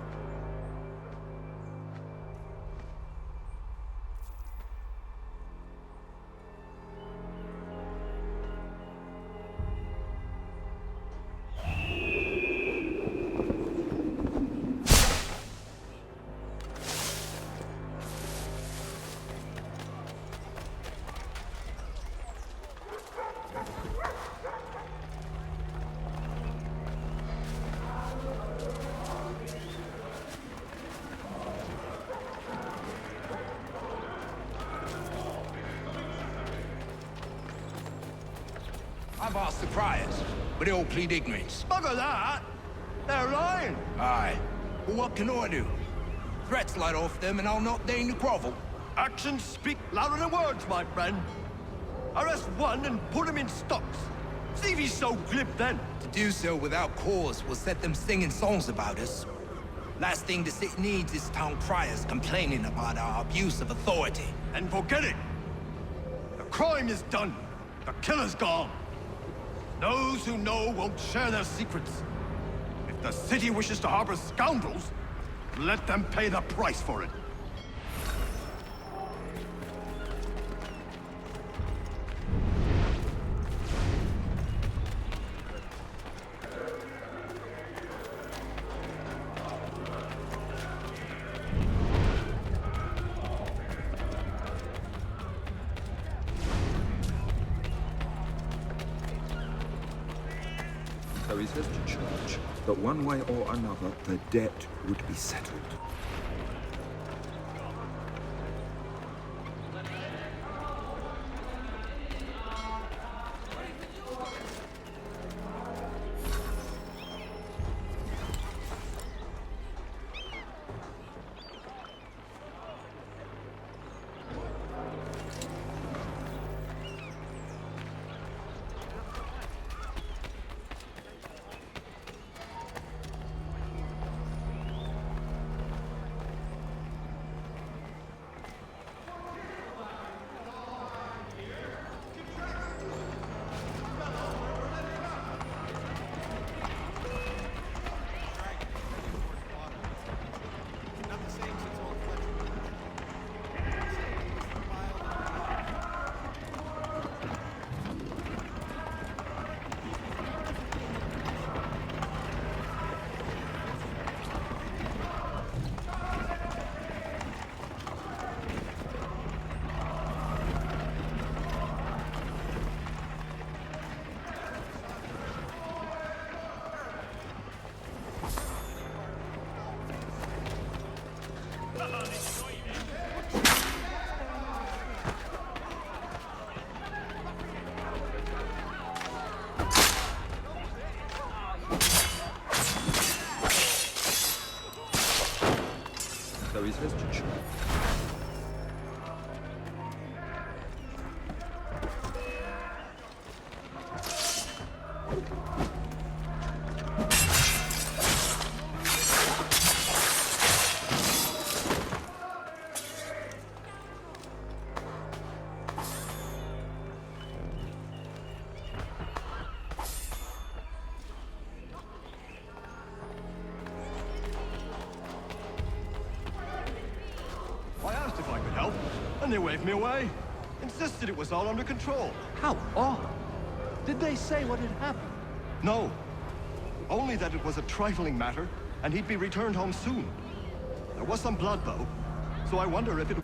I've asked the priors, but they all plead ignorance. Bugger that! They're lying! Aye. Well, what can I do? Threats light off them and I'll not deign to grovel. Actions speak louder than words, my friend. Arrest one and put him in stocks. See if he's so glib then. To do so without cause will set them singing songs about us. Last thing the city needs is town criers complaining about our abuse of authority. And forget it. The crime is done. The killer's gone. Those who know won't share their secrets. If the city wishes to harbor scoundrels, let them pay the price for it. So he says to church that one way or another the debt would be settled. So he says to church. I asked if I could help, and they waved me away. Insisted it was all under control. How odd. Did they say what had happened? No. Only that it was a trifling matter, and he'd be returned home soon. There was some blood, though, so I wonder if it...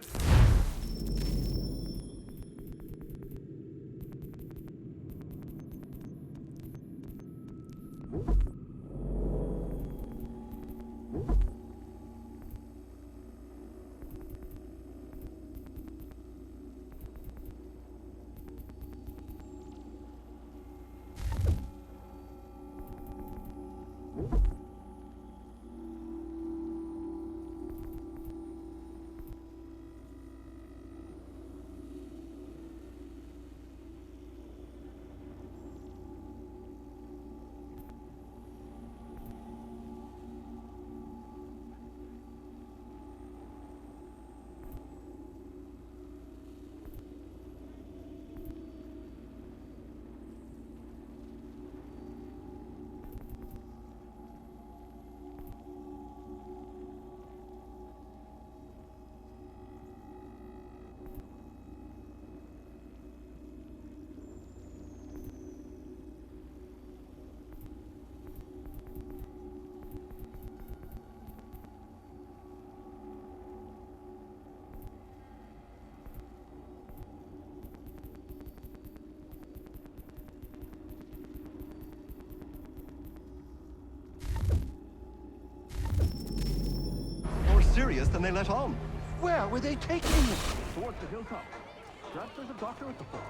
more serious than they let on. Where were they taking me? Towards the hilltop. Perhaps there's a doctor at the fall.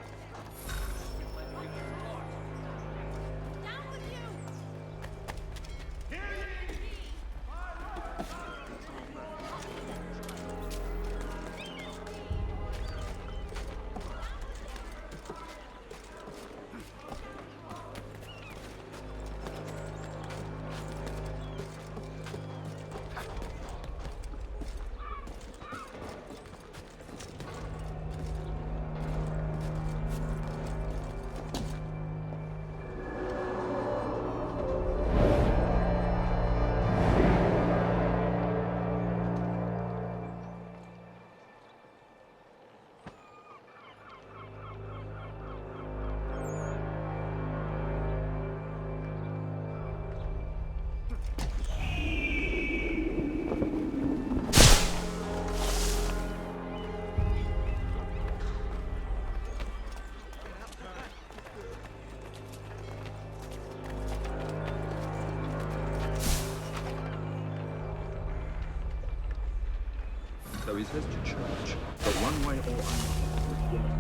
he says to church, but one way or another.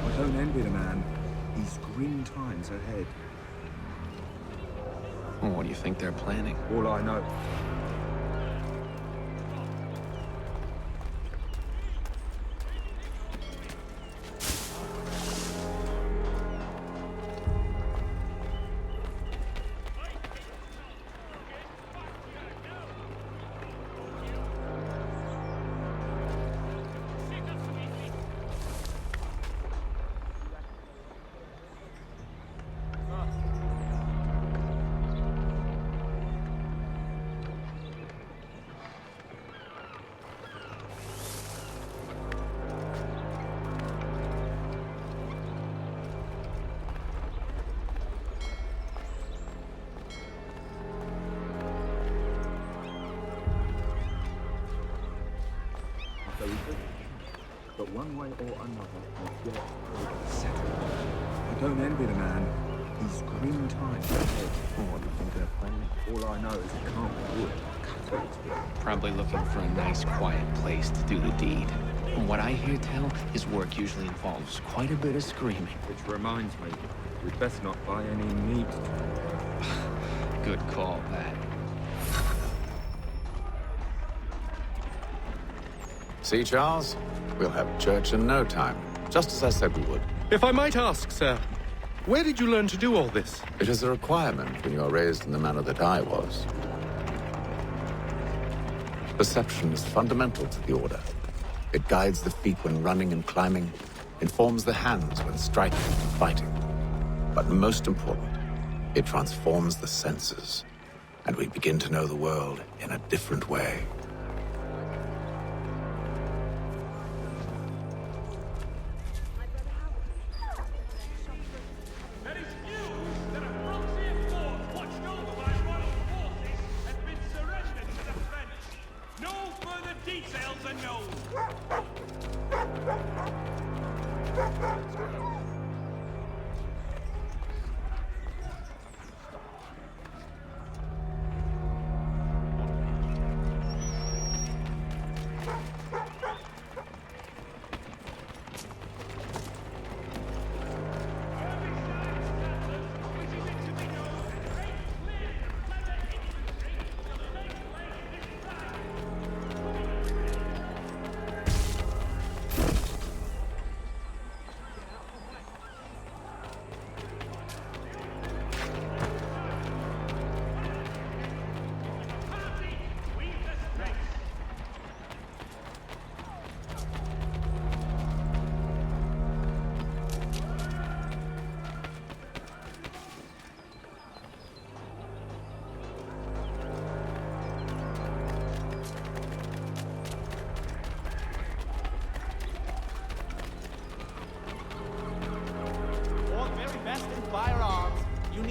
I don't envy the man. He's grim times ahead. Well, what do you think they're planning? All I know. But one way or another, the debt will settle. I don't envy the man. He's grim times ahead. What do you think they're planning? All I know is it can't be good. Probably looking for a nice, quiet place to do the deed. From what I hear tell, his work usually involves quite a bit of screaming. Which reminds me, we'd best not buy any meat. Good call, that. See, Charles? We'll have church in no time, just as I said we would. If I might ask, sir, where did you learn to do all this? It is a requirement when you are raised in the manner that I was. Perception is fundamental to the Order. It guides the feet when running and climbing, informs the hands when striking and fighting. But most important, it transforms the senses, and we begin to know the world in a different way.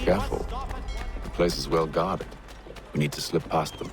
Careful. The place is well guarded. We need to slip past them.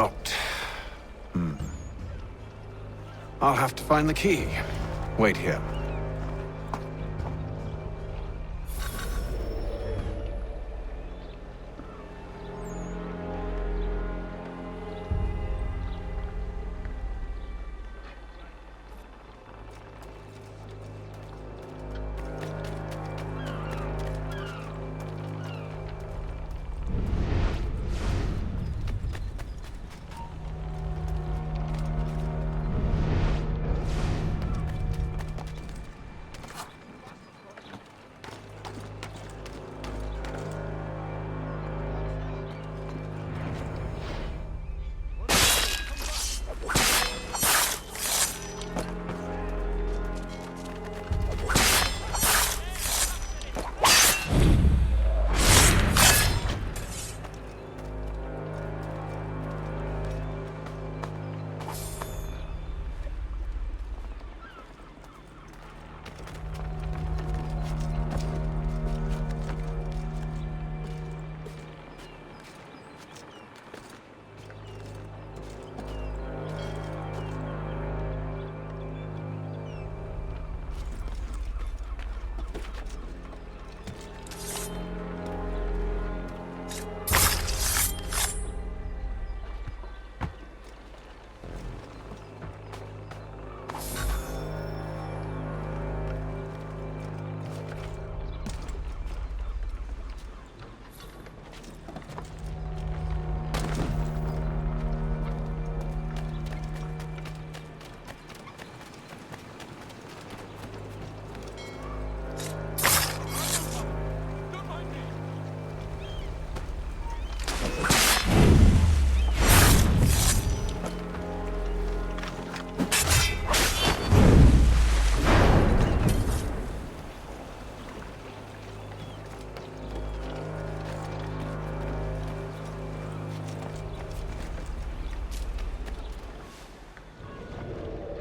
Locked. I'll have to find the key. Wait here.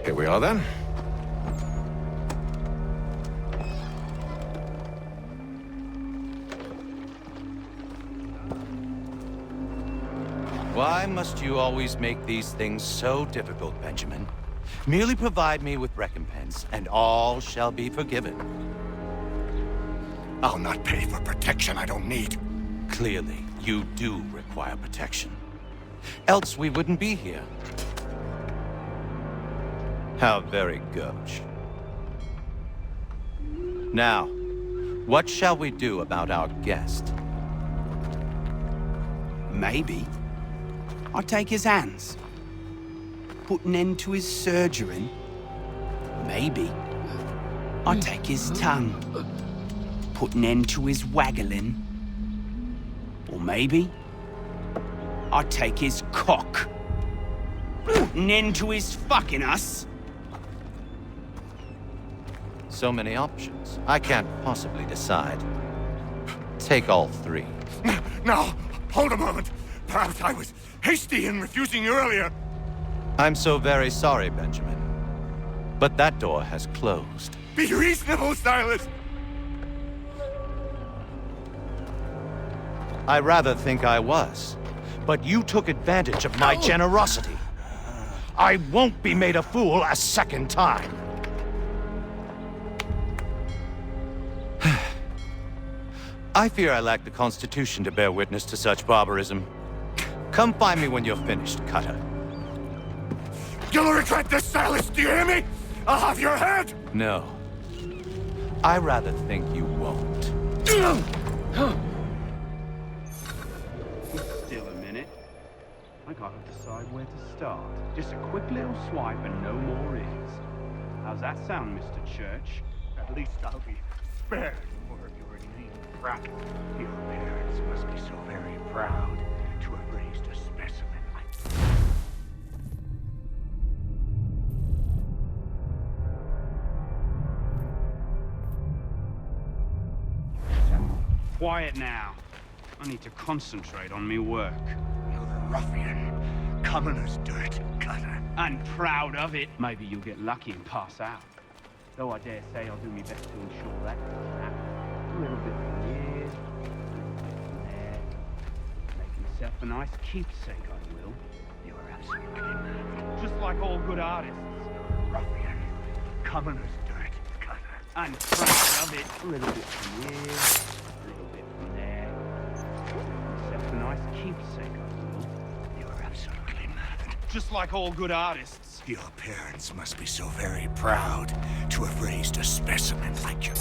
Here we are, then. Why must you always make these things so difficult, Benjamin? Merely provide me with recompense, and all shall be forgiven. I'll not pay for protection I don't need. Clearly, you do require protection. Else we wouldn't be here. How very gauche. Now, what shall we do about our guest? Maybe I'll take his hands. Put an end to his surgering. Maybe I'll take his tongue. Put an end to his waggling. Or maybe I'll take his cock. Put an end to his fucking us. So many options. I can't possibly decide. Take all three. Now, hold a moment. Perhaps I was hasty in refusing you earlier. I'm so very sorry, Benjamin. But that door has closed. Be reasonable, Silas. I rather think I was. But you took advantage of my generosity. I won't be made a fool a second time. I fear I lack the constitution to bear witness to such barbarism. Come find me when you're finished, Cutter. You'll regret this, Silas, do you hear me? I'll have your head! No. I rather think you won't. Still a minute. I gotta decide where to start. Just a quick little swipe and no more is. How's that sound, Mr. Church? At least I'll be spared more of your lean brat. Your parents must be so very proud to have raised a specimen like you. Quiet now. I need to concentrate on me work. You're a ruffian. Commoner's dirt, Cutter. And proud of it. Maybe you'll get lucky and pass out. Though I dare say I'll do my best to ensure that doesn't happen. A little bit from here, a little bit from there. Make myself a nice keepsake, I will. You like all good artists. Ruffian. Commoner's dirt. And proud of it. A little bit from here, a little bit from there. Except a nice keepsake, I will. You're absolutely mad. Just like all good artists. Your parents must be so very proud to have raised a specimen like you.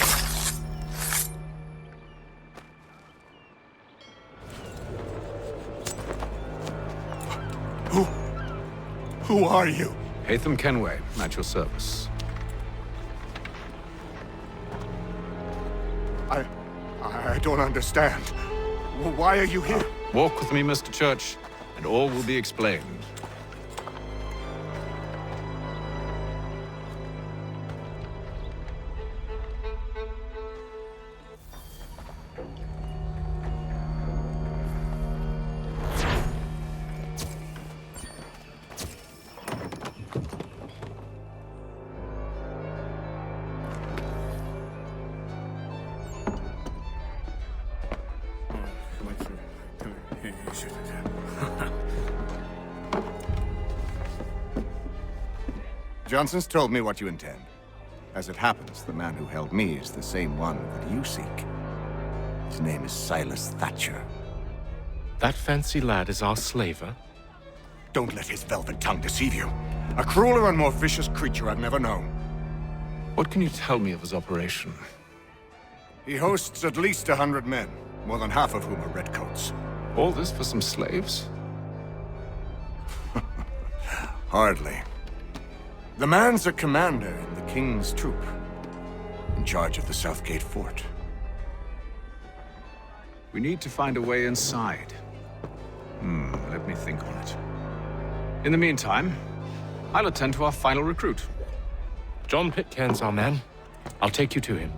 Who are you? Haytham Kenway, at your service. I don't understand. Why are you here? Walk with me, Mr. Church, and all will be explained. Johnson's told me what you intend. As it happens, the man who held me is the same one that you seek. His name is Silas Thatcher. That fancy lad is our slaver? Don't let his velvet tongue deceive you. A crueler and more vicious creature I've never known. What can you tell me of his operation? He hosts at least 100 men, more than half of whom are redcoats. All this for some slaves? Hardly. The man's a commander in the King's troop, in charge of the Southgate Fort. We need to find a way inside. Let me think on it. In the meantime, I'll attend to our final recruit. John Pitcairn's our man. I'll take you to him.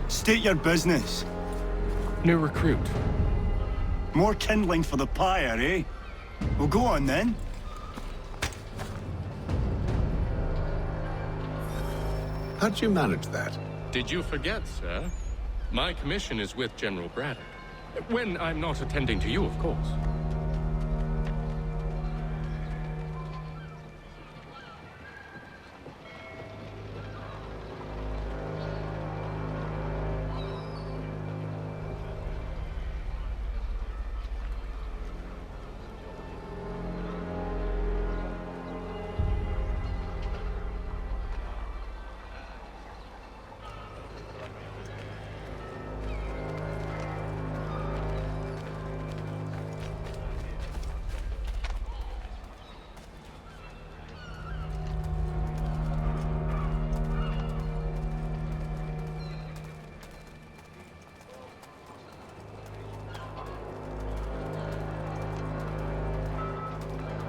State your business. New recruit. More kindling for the pyre, eh? Well, go on then. How'd you manage that? Did you forget, sir? My commission is with General Braddock. When I'm not attending to you, of course.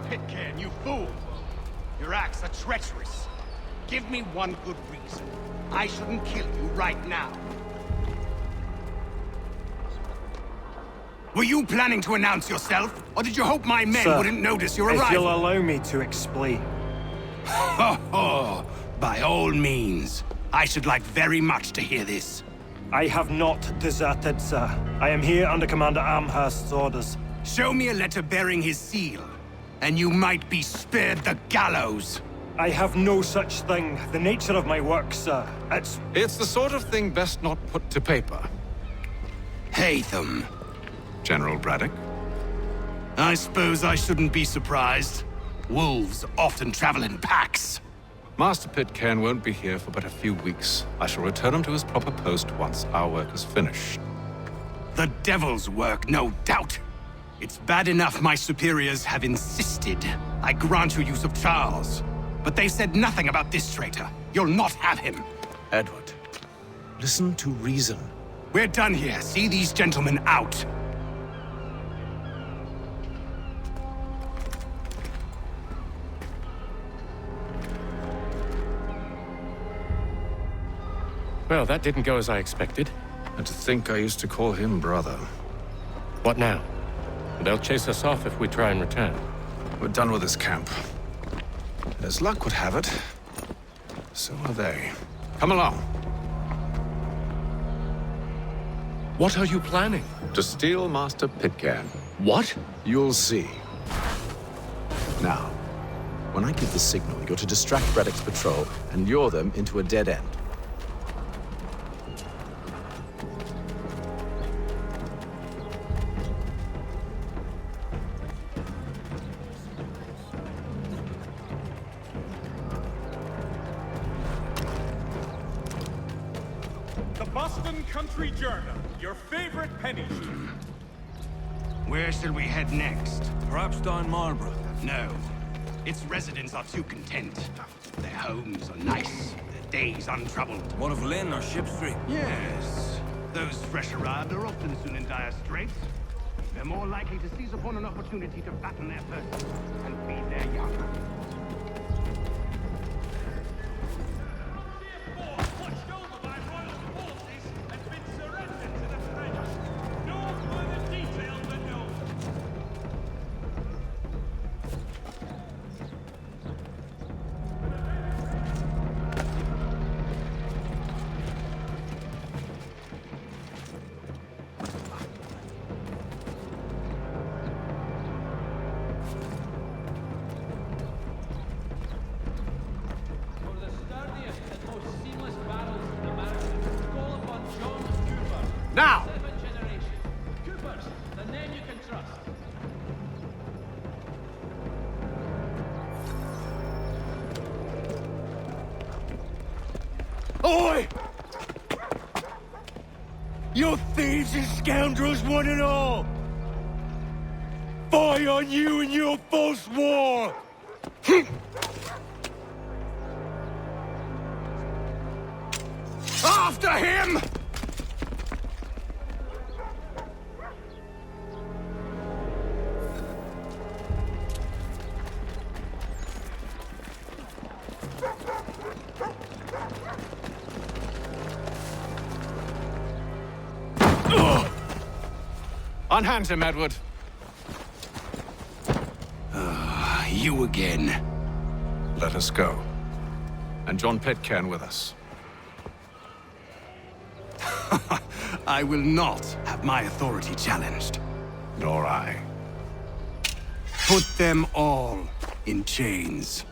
Pitcairn, you fool! Your acts are treacherous. Give me one good reason. I shouldn't kill you right now. Were you planning to announce yourself? Or did you hope my men Sir, wouldn't notice your if arrival? you'll allow me to explain. Oh, by all means. I should like very much to hear this. I have not deserted, sir. I am here under Commander Amherst's orders. Show me a letter bearing his seal, and you might be spared the gallows. I have no such thing. The nature of my work, sir, It's the sort of thing best not put to paper. Haytham. General Braddock? I suppose I shouldn't be surprised. Wolves often travel in packs. Master Pitcairn won't be here for but a few weeks. I shall return him to his proper post once our work is finished. The devil's work, no doubt. It's bad enough my superiors have insisted I grant you use of Charles. But they said nothing about this traitor. You'll not have him. Edward, listen to reason. We're done here. See these gentlemen out. Well, that didn't go as I expected. And to think I used to call him brother. What now? They'll chase us off if we try and return. We're done with this camp. As luck would have it, so are they. Come along. What are you planning? To steal Master Pitcairn. What? You'll see. Now, when I give the signal, you're to distract Braddock's patrol and lure them into a dead end. The Boston Country Journal, your favorite penny sheet. Where shall we head next? Perhaps down Marlborough. No. Its residents are too content. Their homes are nice, their days untroubled. What of Lynn or Ship Street? Yes. Those fresh arrived are often soon in dire straits. They're more likely to seize upon an opportunity to fatten their purses and feed their young. Now! Coopers, the name you can trust. Oi! You thieves and scoundrels, one and all! Fie on you and your false war! After him! Unhand him, Edward. You again. Let us go. And John Pitcairn with us. I will not have my authority challenged. Nor I. Put them all in chains.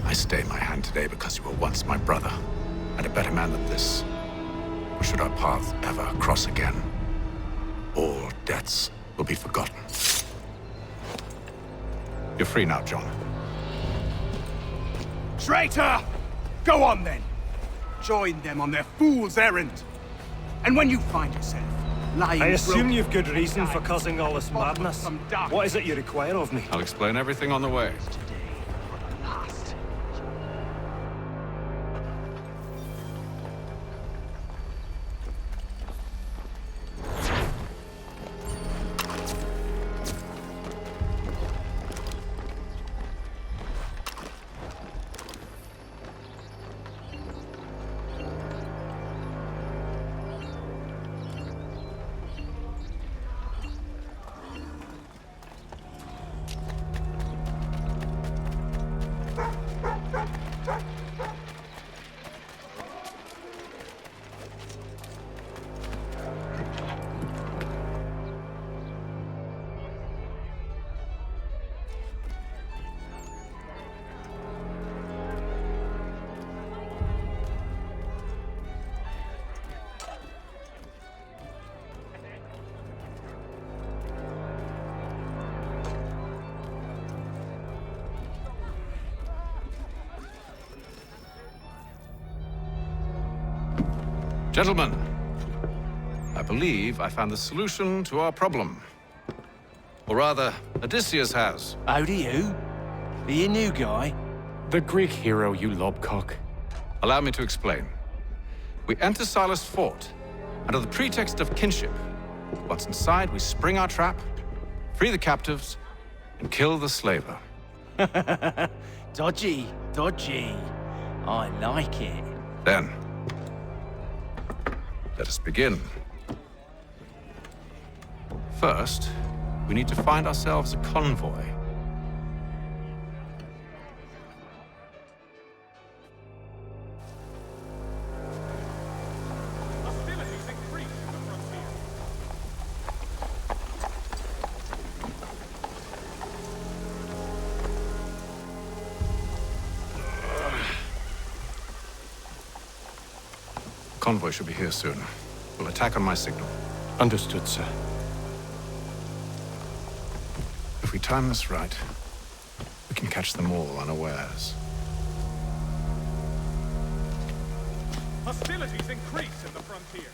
I stay my hand today because you were once my brother, and a better man than this. Or should our paths ever cross again, all debts will be forgotten. You're free now, John. Traitor! Go on then! Join them on their fool's errand! And when you find yourself lying I assume broken you've good reason for causing all this madness. What is it you require of me? I'll explain everything on the way. Gentlemen, I believe I found the solution to our problem. Or rather, Odysseus has. How do you? Are you a new guy? The Greek hero, you lobcock. Allow me to explain. We enter Silas' fort, under the pretext of kinship. Once inside, we spring our trap, free the captives, and kill the slaver. Dodgy, dodgy. I like it. Then, let us begin. First, we need to find ourselves a convoy. Convoy should be here soon. We'll attack on my signal. Understood, sir. If we time this right, we can catch them all unawares. Hostilities increase in the frontier.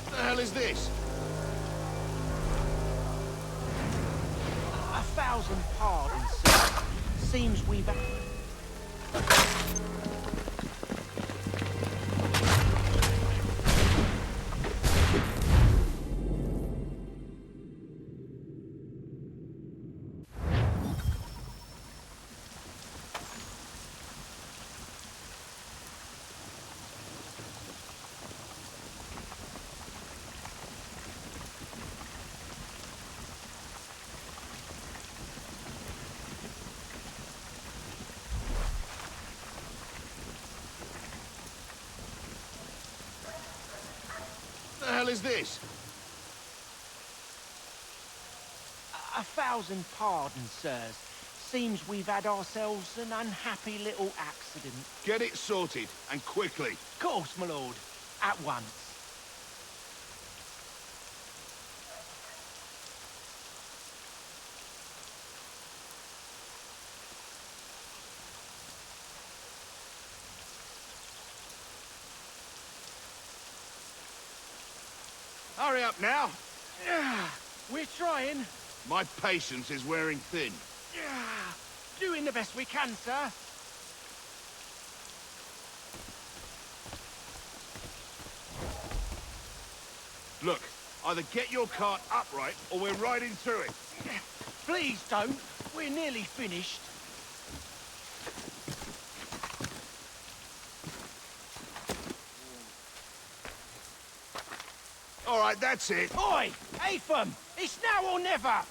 What the hell is this? 1,000 pardons, sir. Seems we've... What the hell is this? 1,000 pardons, sirs. Seems we've had ourselves an unhappy little accident. Get it sorted, and quickly. Of course, my lord. At once. Hurry up now. We're trying. My patience is wearing thin. Doing the best we can, sir. Look, either get your cart upright, or we're riding through it. Please don't. We're nearly finished. All right, that's it. Oi! Apham! It's now or never!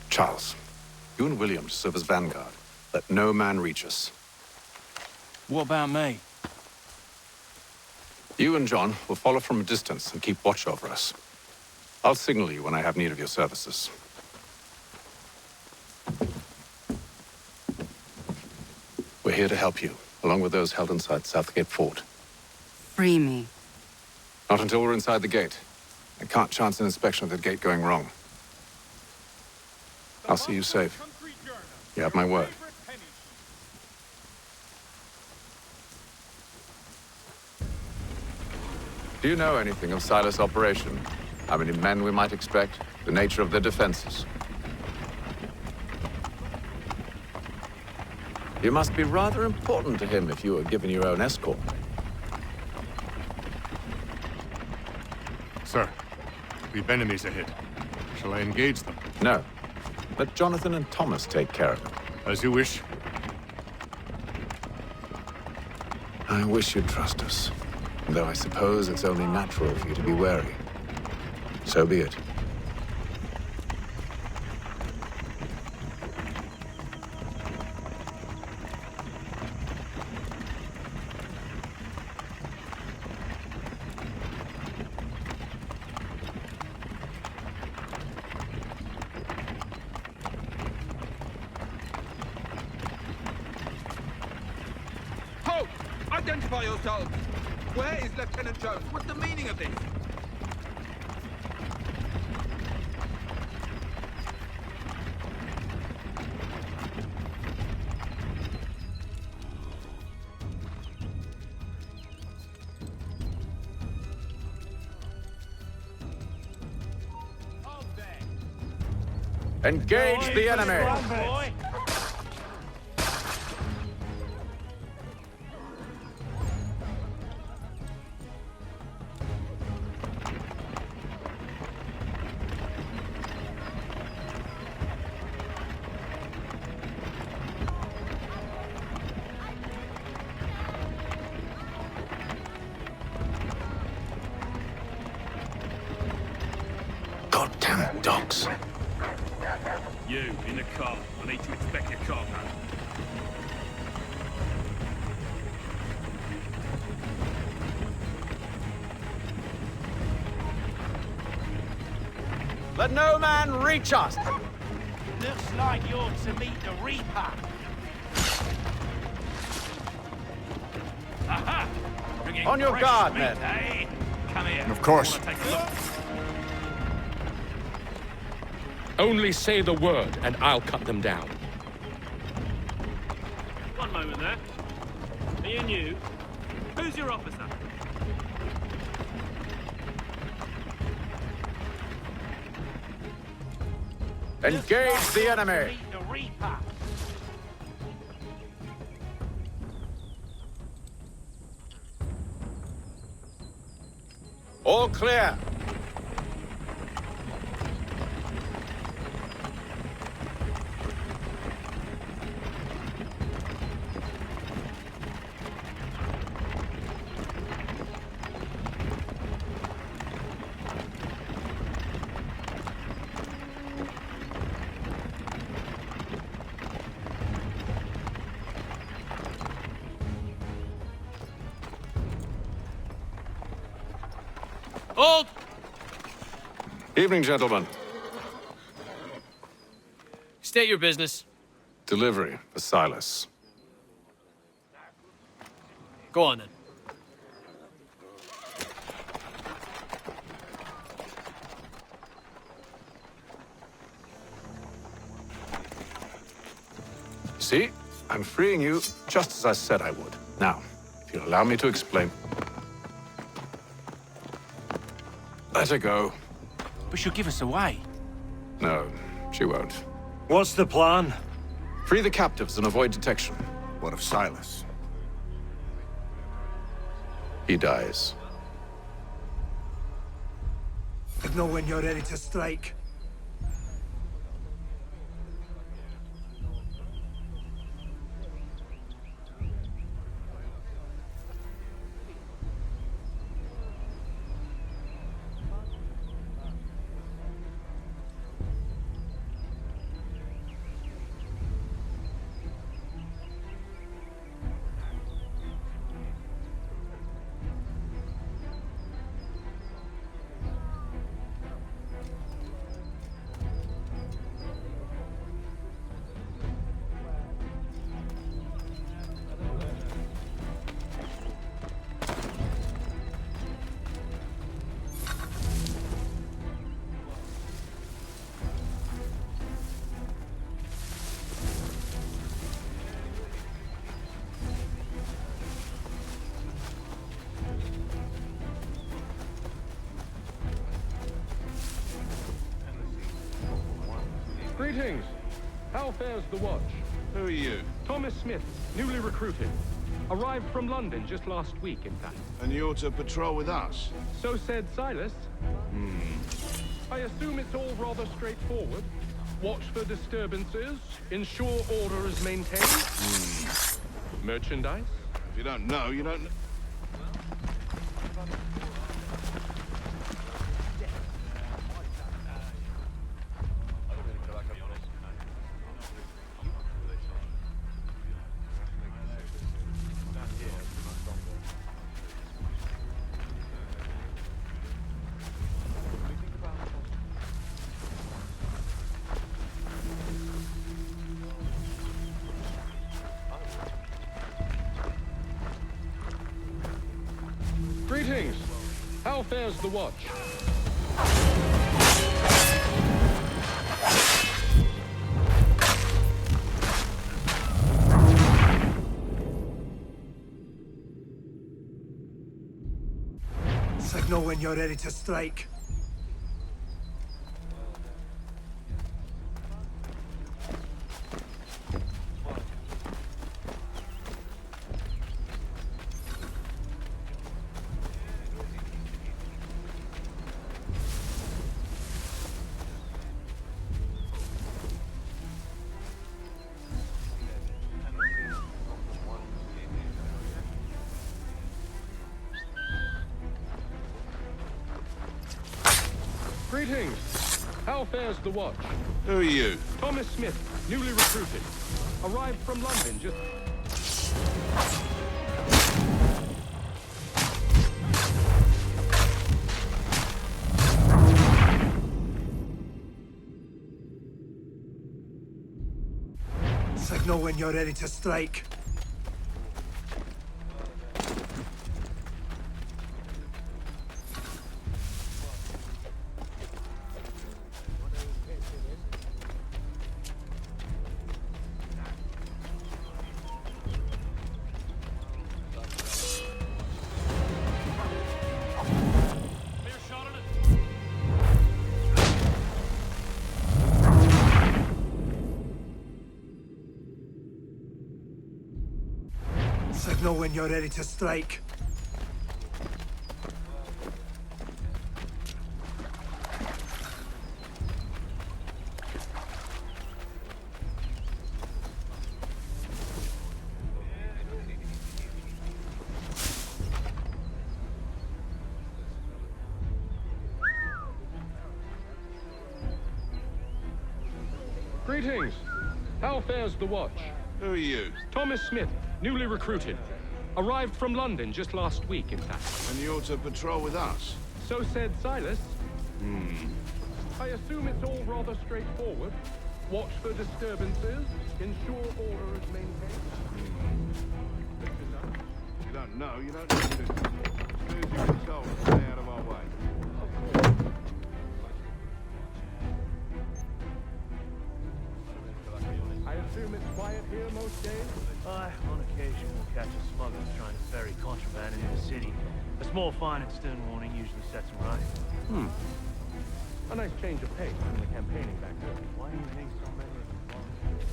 Charles, you and William serve as vanguard. Let no man reach us. What about me? You and John will follow from a distance and keep watch over us. I'll signal you when I have need of your services. We're here to help you, along with those held inside Southgate Fort. Free me. Not until we're inside the gate. I can't chance an inspection of the gate going wrong. I'll see you safe. You have my word. Do you know anything of Silas' operation? How many men we might expect? The nature of their defenses? You must be rather important to him if you were given your own escort. Sir, we've enemies ahead. Shall I engage them? No. Let Jonathan and Thomas take care of it. As you wish. I wish you'd trust us. Though I suppose it's only natural for you to be wary. So be it. Halt! Identify yourselves! Where is Lieutenant Jones? What's the meaning of this? Engage the enemy! Goddamn dogs. You, in the car. I need to inspect your cargo. Let no man reach us! Looks like you're to meet the Reaper. Aha! Bringing On your fresh guard, meat, men. eh? Come here. Of course. Wanna take a look? Only say the word, and I'll cut them down. One moment there. Me and you. Who's your officer? Engage the enemy! Meet the Reaper. All clear. Hold! Evening, gentlemen. State your business. Delivery for Silas. Go on then. See? I'm freeing you just as I said I would. Now, if you'll allow me to explain. Let her go. But she'll give us away. No, she won't. What's the plan? Free the captives and avoid detection. What of Silas? He dies. Know when you're ready to strike. Greetings. How fares the watch? Who are you? Thomas Smith, newly recruited. Arrived from London just last week, in fact. And you're to patrol with us? So said Silas. I assume it's all rather straightforward. Watch for disturbances, ensure order is maintained. Merchandise? If you don't know, you don't know. Greetings. How fares the watch? Signal when you're ready to strike. Greetings. How fares the watch? Who are you? Thomas Smith, newly recruited. Arrived from London just... Signal when you're ready to strike. Signal when you're ready to strike. Greetings. How fares the watch? Who are you? Thomas Smith, newly recruited. Arrived from London just last week, in fact. And you're to patrol with us? So said Silas. I assume it's all rather straightforward. Watch for disturbances, ensure order is maintained. If you don't know, you don't need to. As soon as you get told, stay out of our way. I assume it's quiet here most days? On occasion, we'll catch a smuggler trying to ferry contraband into the city. A small fine and stern warning usually sets them right. A nice change of pace from the campaigning back there. Why do you think so many of them volunteer?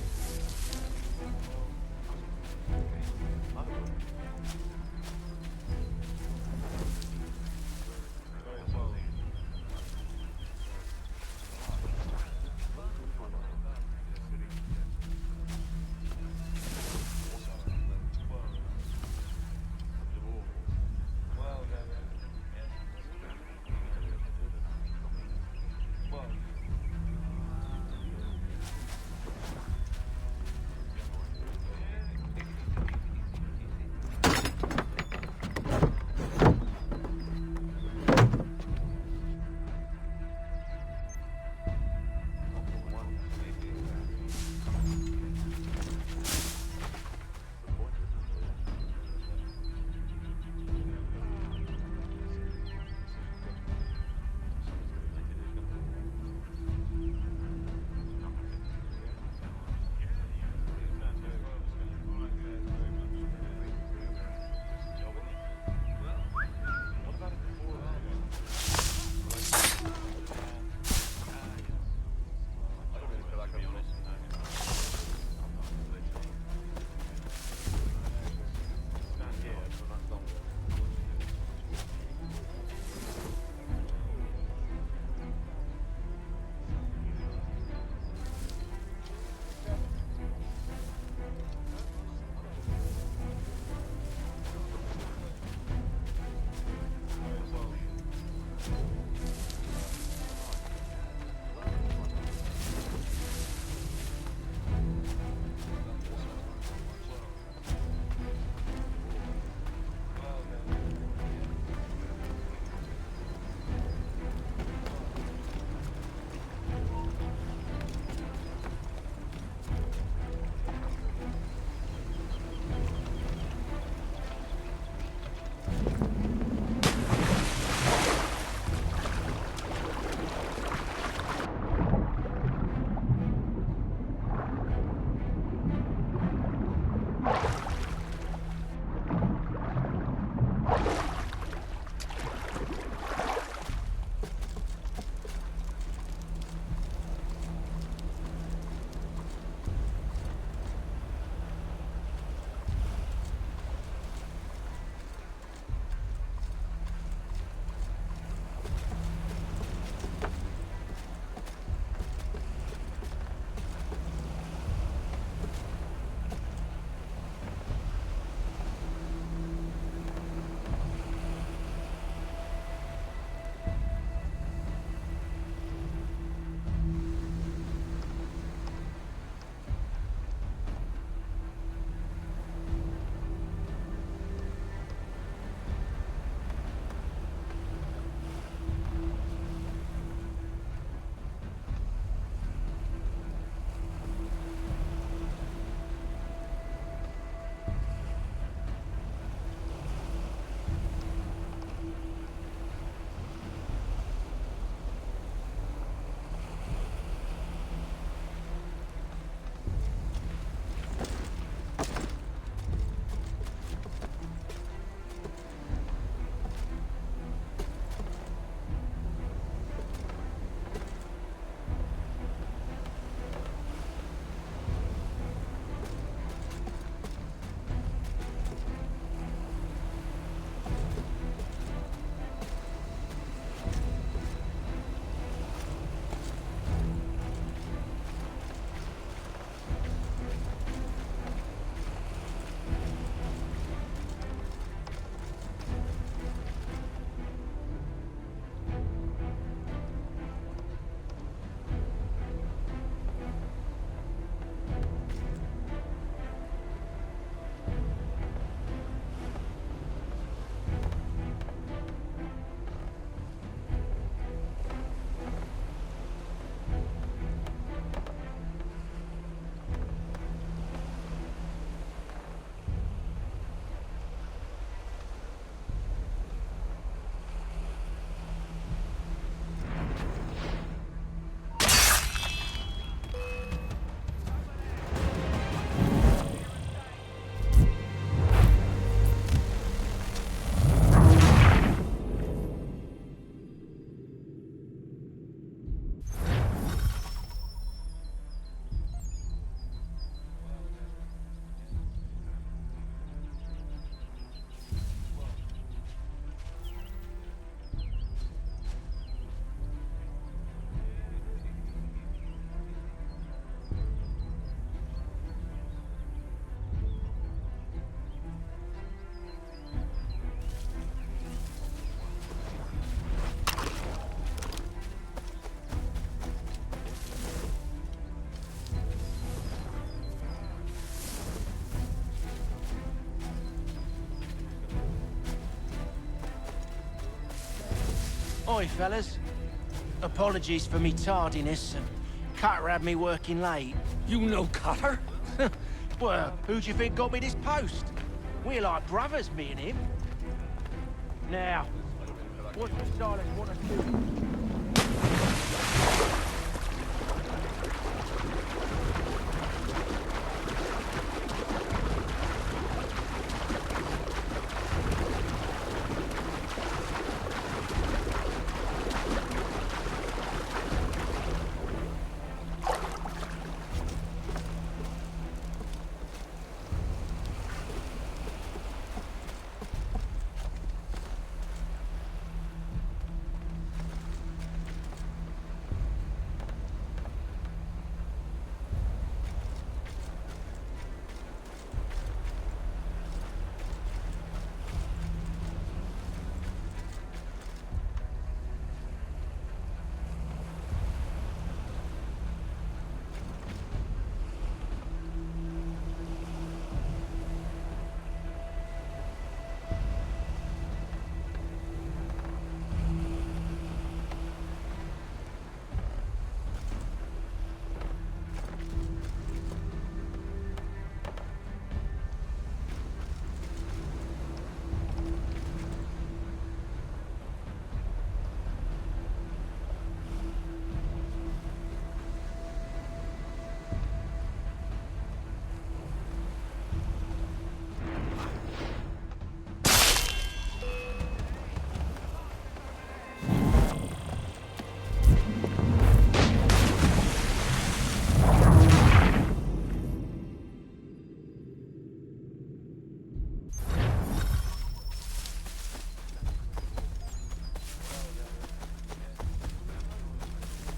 Oi, fellas. Apologies for me tardiness, and Cutter had me working late. You know Cutter? Well, who do you think got me this post? We're like brothers, me and him. Now, what's the Silas want us to do?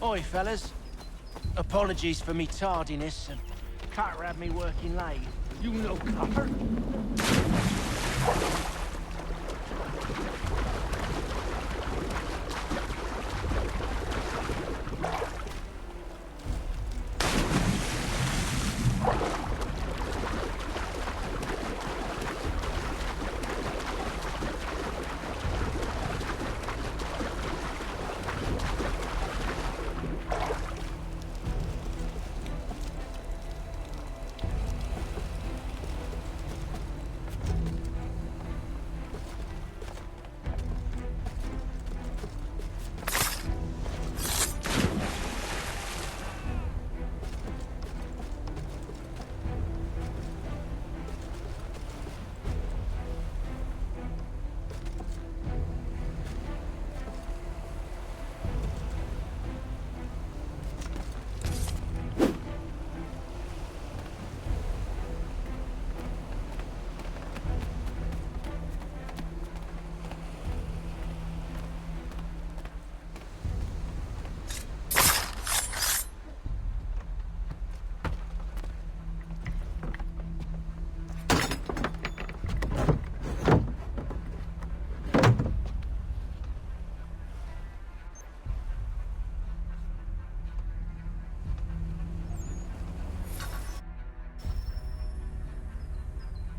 Oi, fellas. Apologies for me tardiness, and Cutter had me working late. You know Cutter?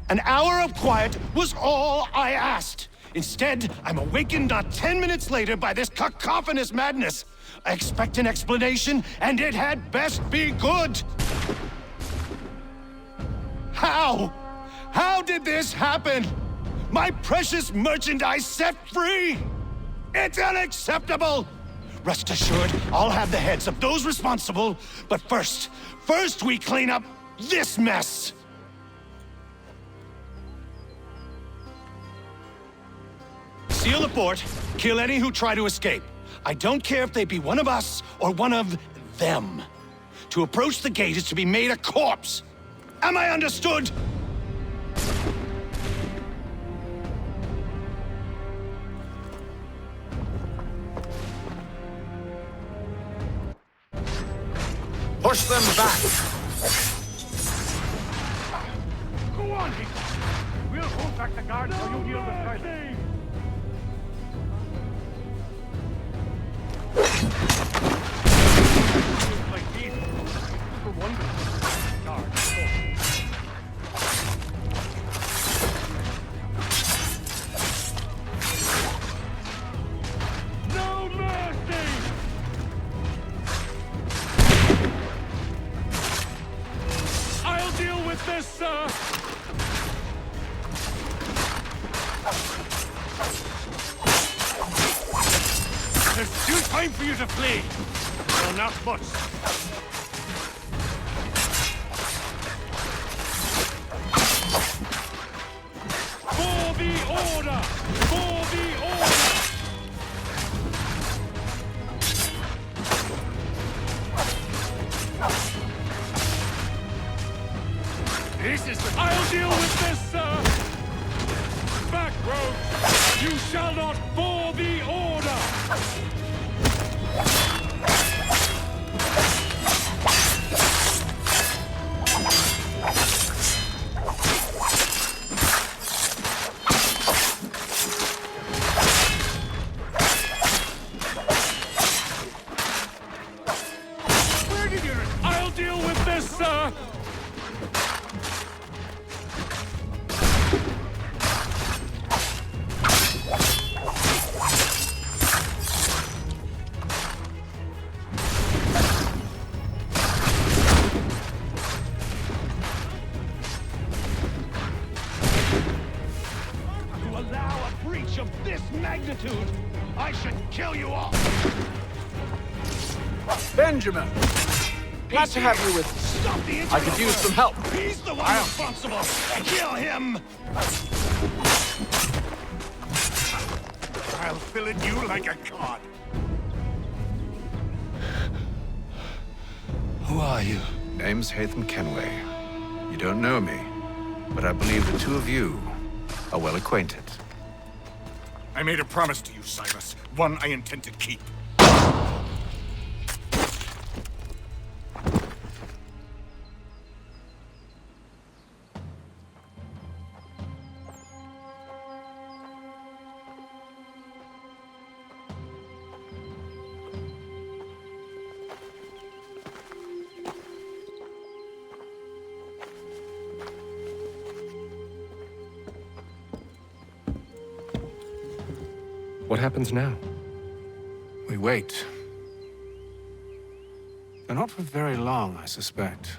An hour of quiet was all I asked. Instead, I'm awakened not 10 minutes later by this cacophonous madness. I expect an explanation, and it had best be good. How? How did this happen? My precious merchandise set free? It's unacceptable! Rest assured, I'll have the heads of those responsible, but first we clean up this mess! Seal the fort, kill any who try to escape. I don't care if they be one of us or one of them. To approach the gate is to be made a corpse. Am I understood? Push them back! Go on, Hickman. We'll hold back the guards while you deal with Tyler. Like these, for one guards. No, Time for you to flee! Well, not much. For the order! For the order! This is the... I'll deal with this, sir! Back, rogues! You shall not for the order! Where did you... I'll deal with this, sir! To allow a breach of this magnitude, I should kill you all! Benjamin! Glad to have you with Stop the I could use some help. He's the one responsible! Kill him! I'll fill in you like a cod. Who are you? Name's Hatham Kenway. You don't know me, but I believe the two of you are well acquainted. I made a promise to you, Silas. One I intend to keep. What happens now? We wait. But not for very long, I suspect.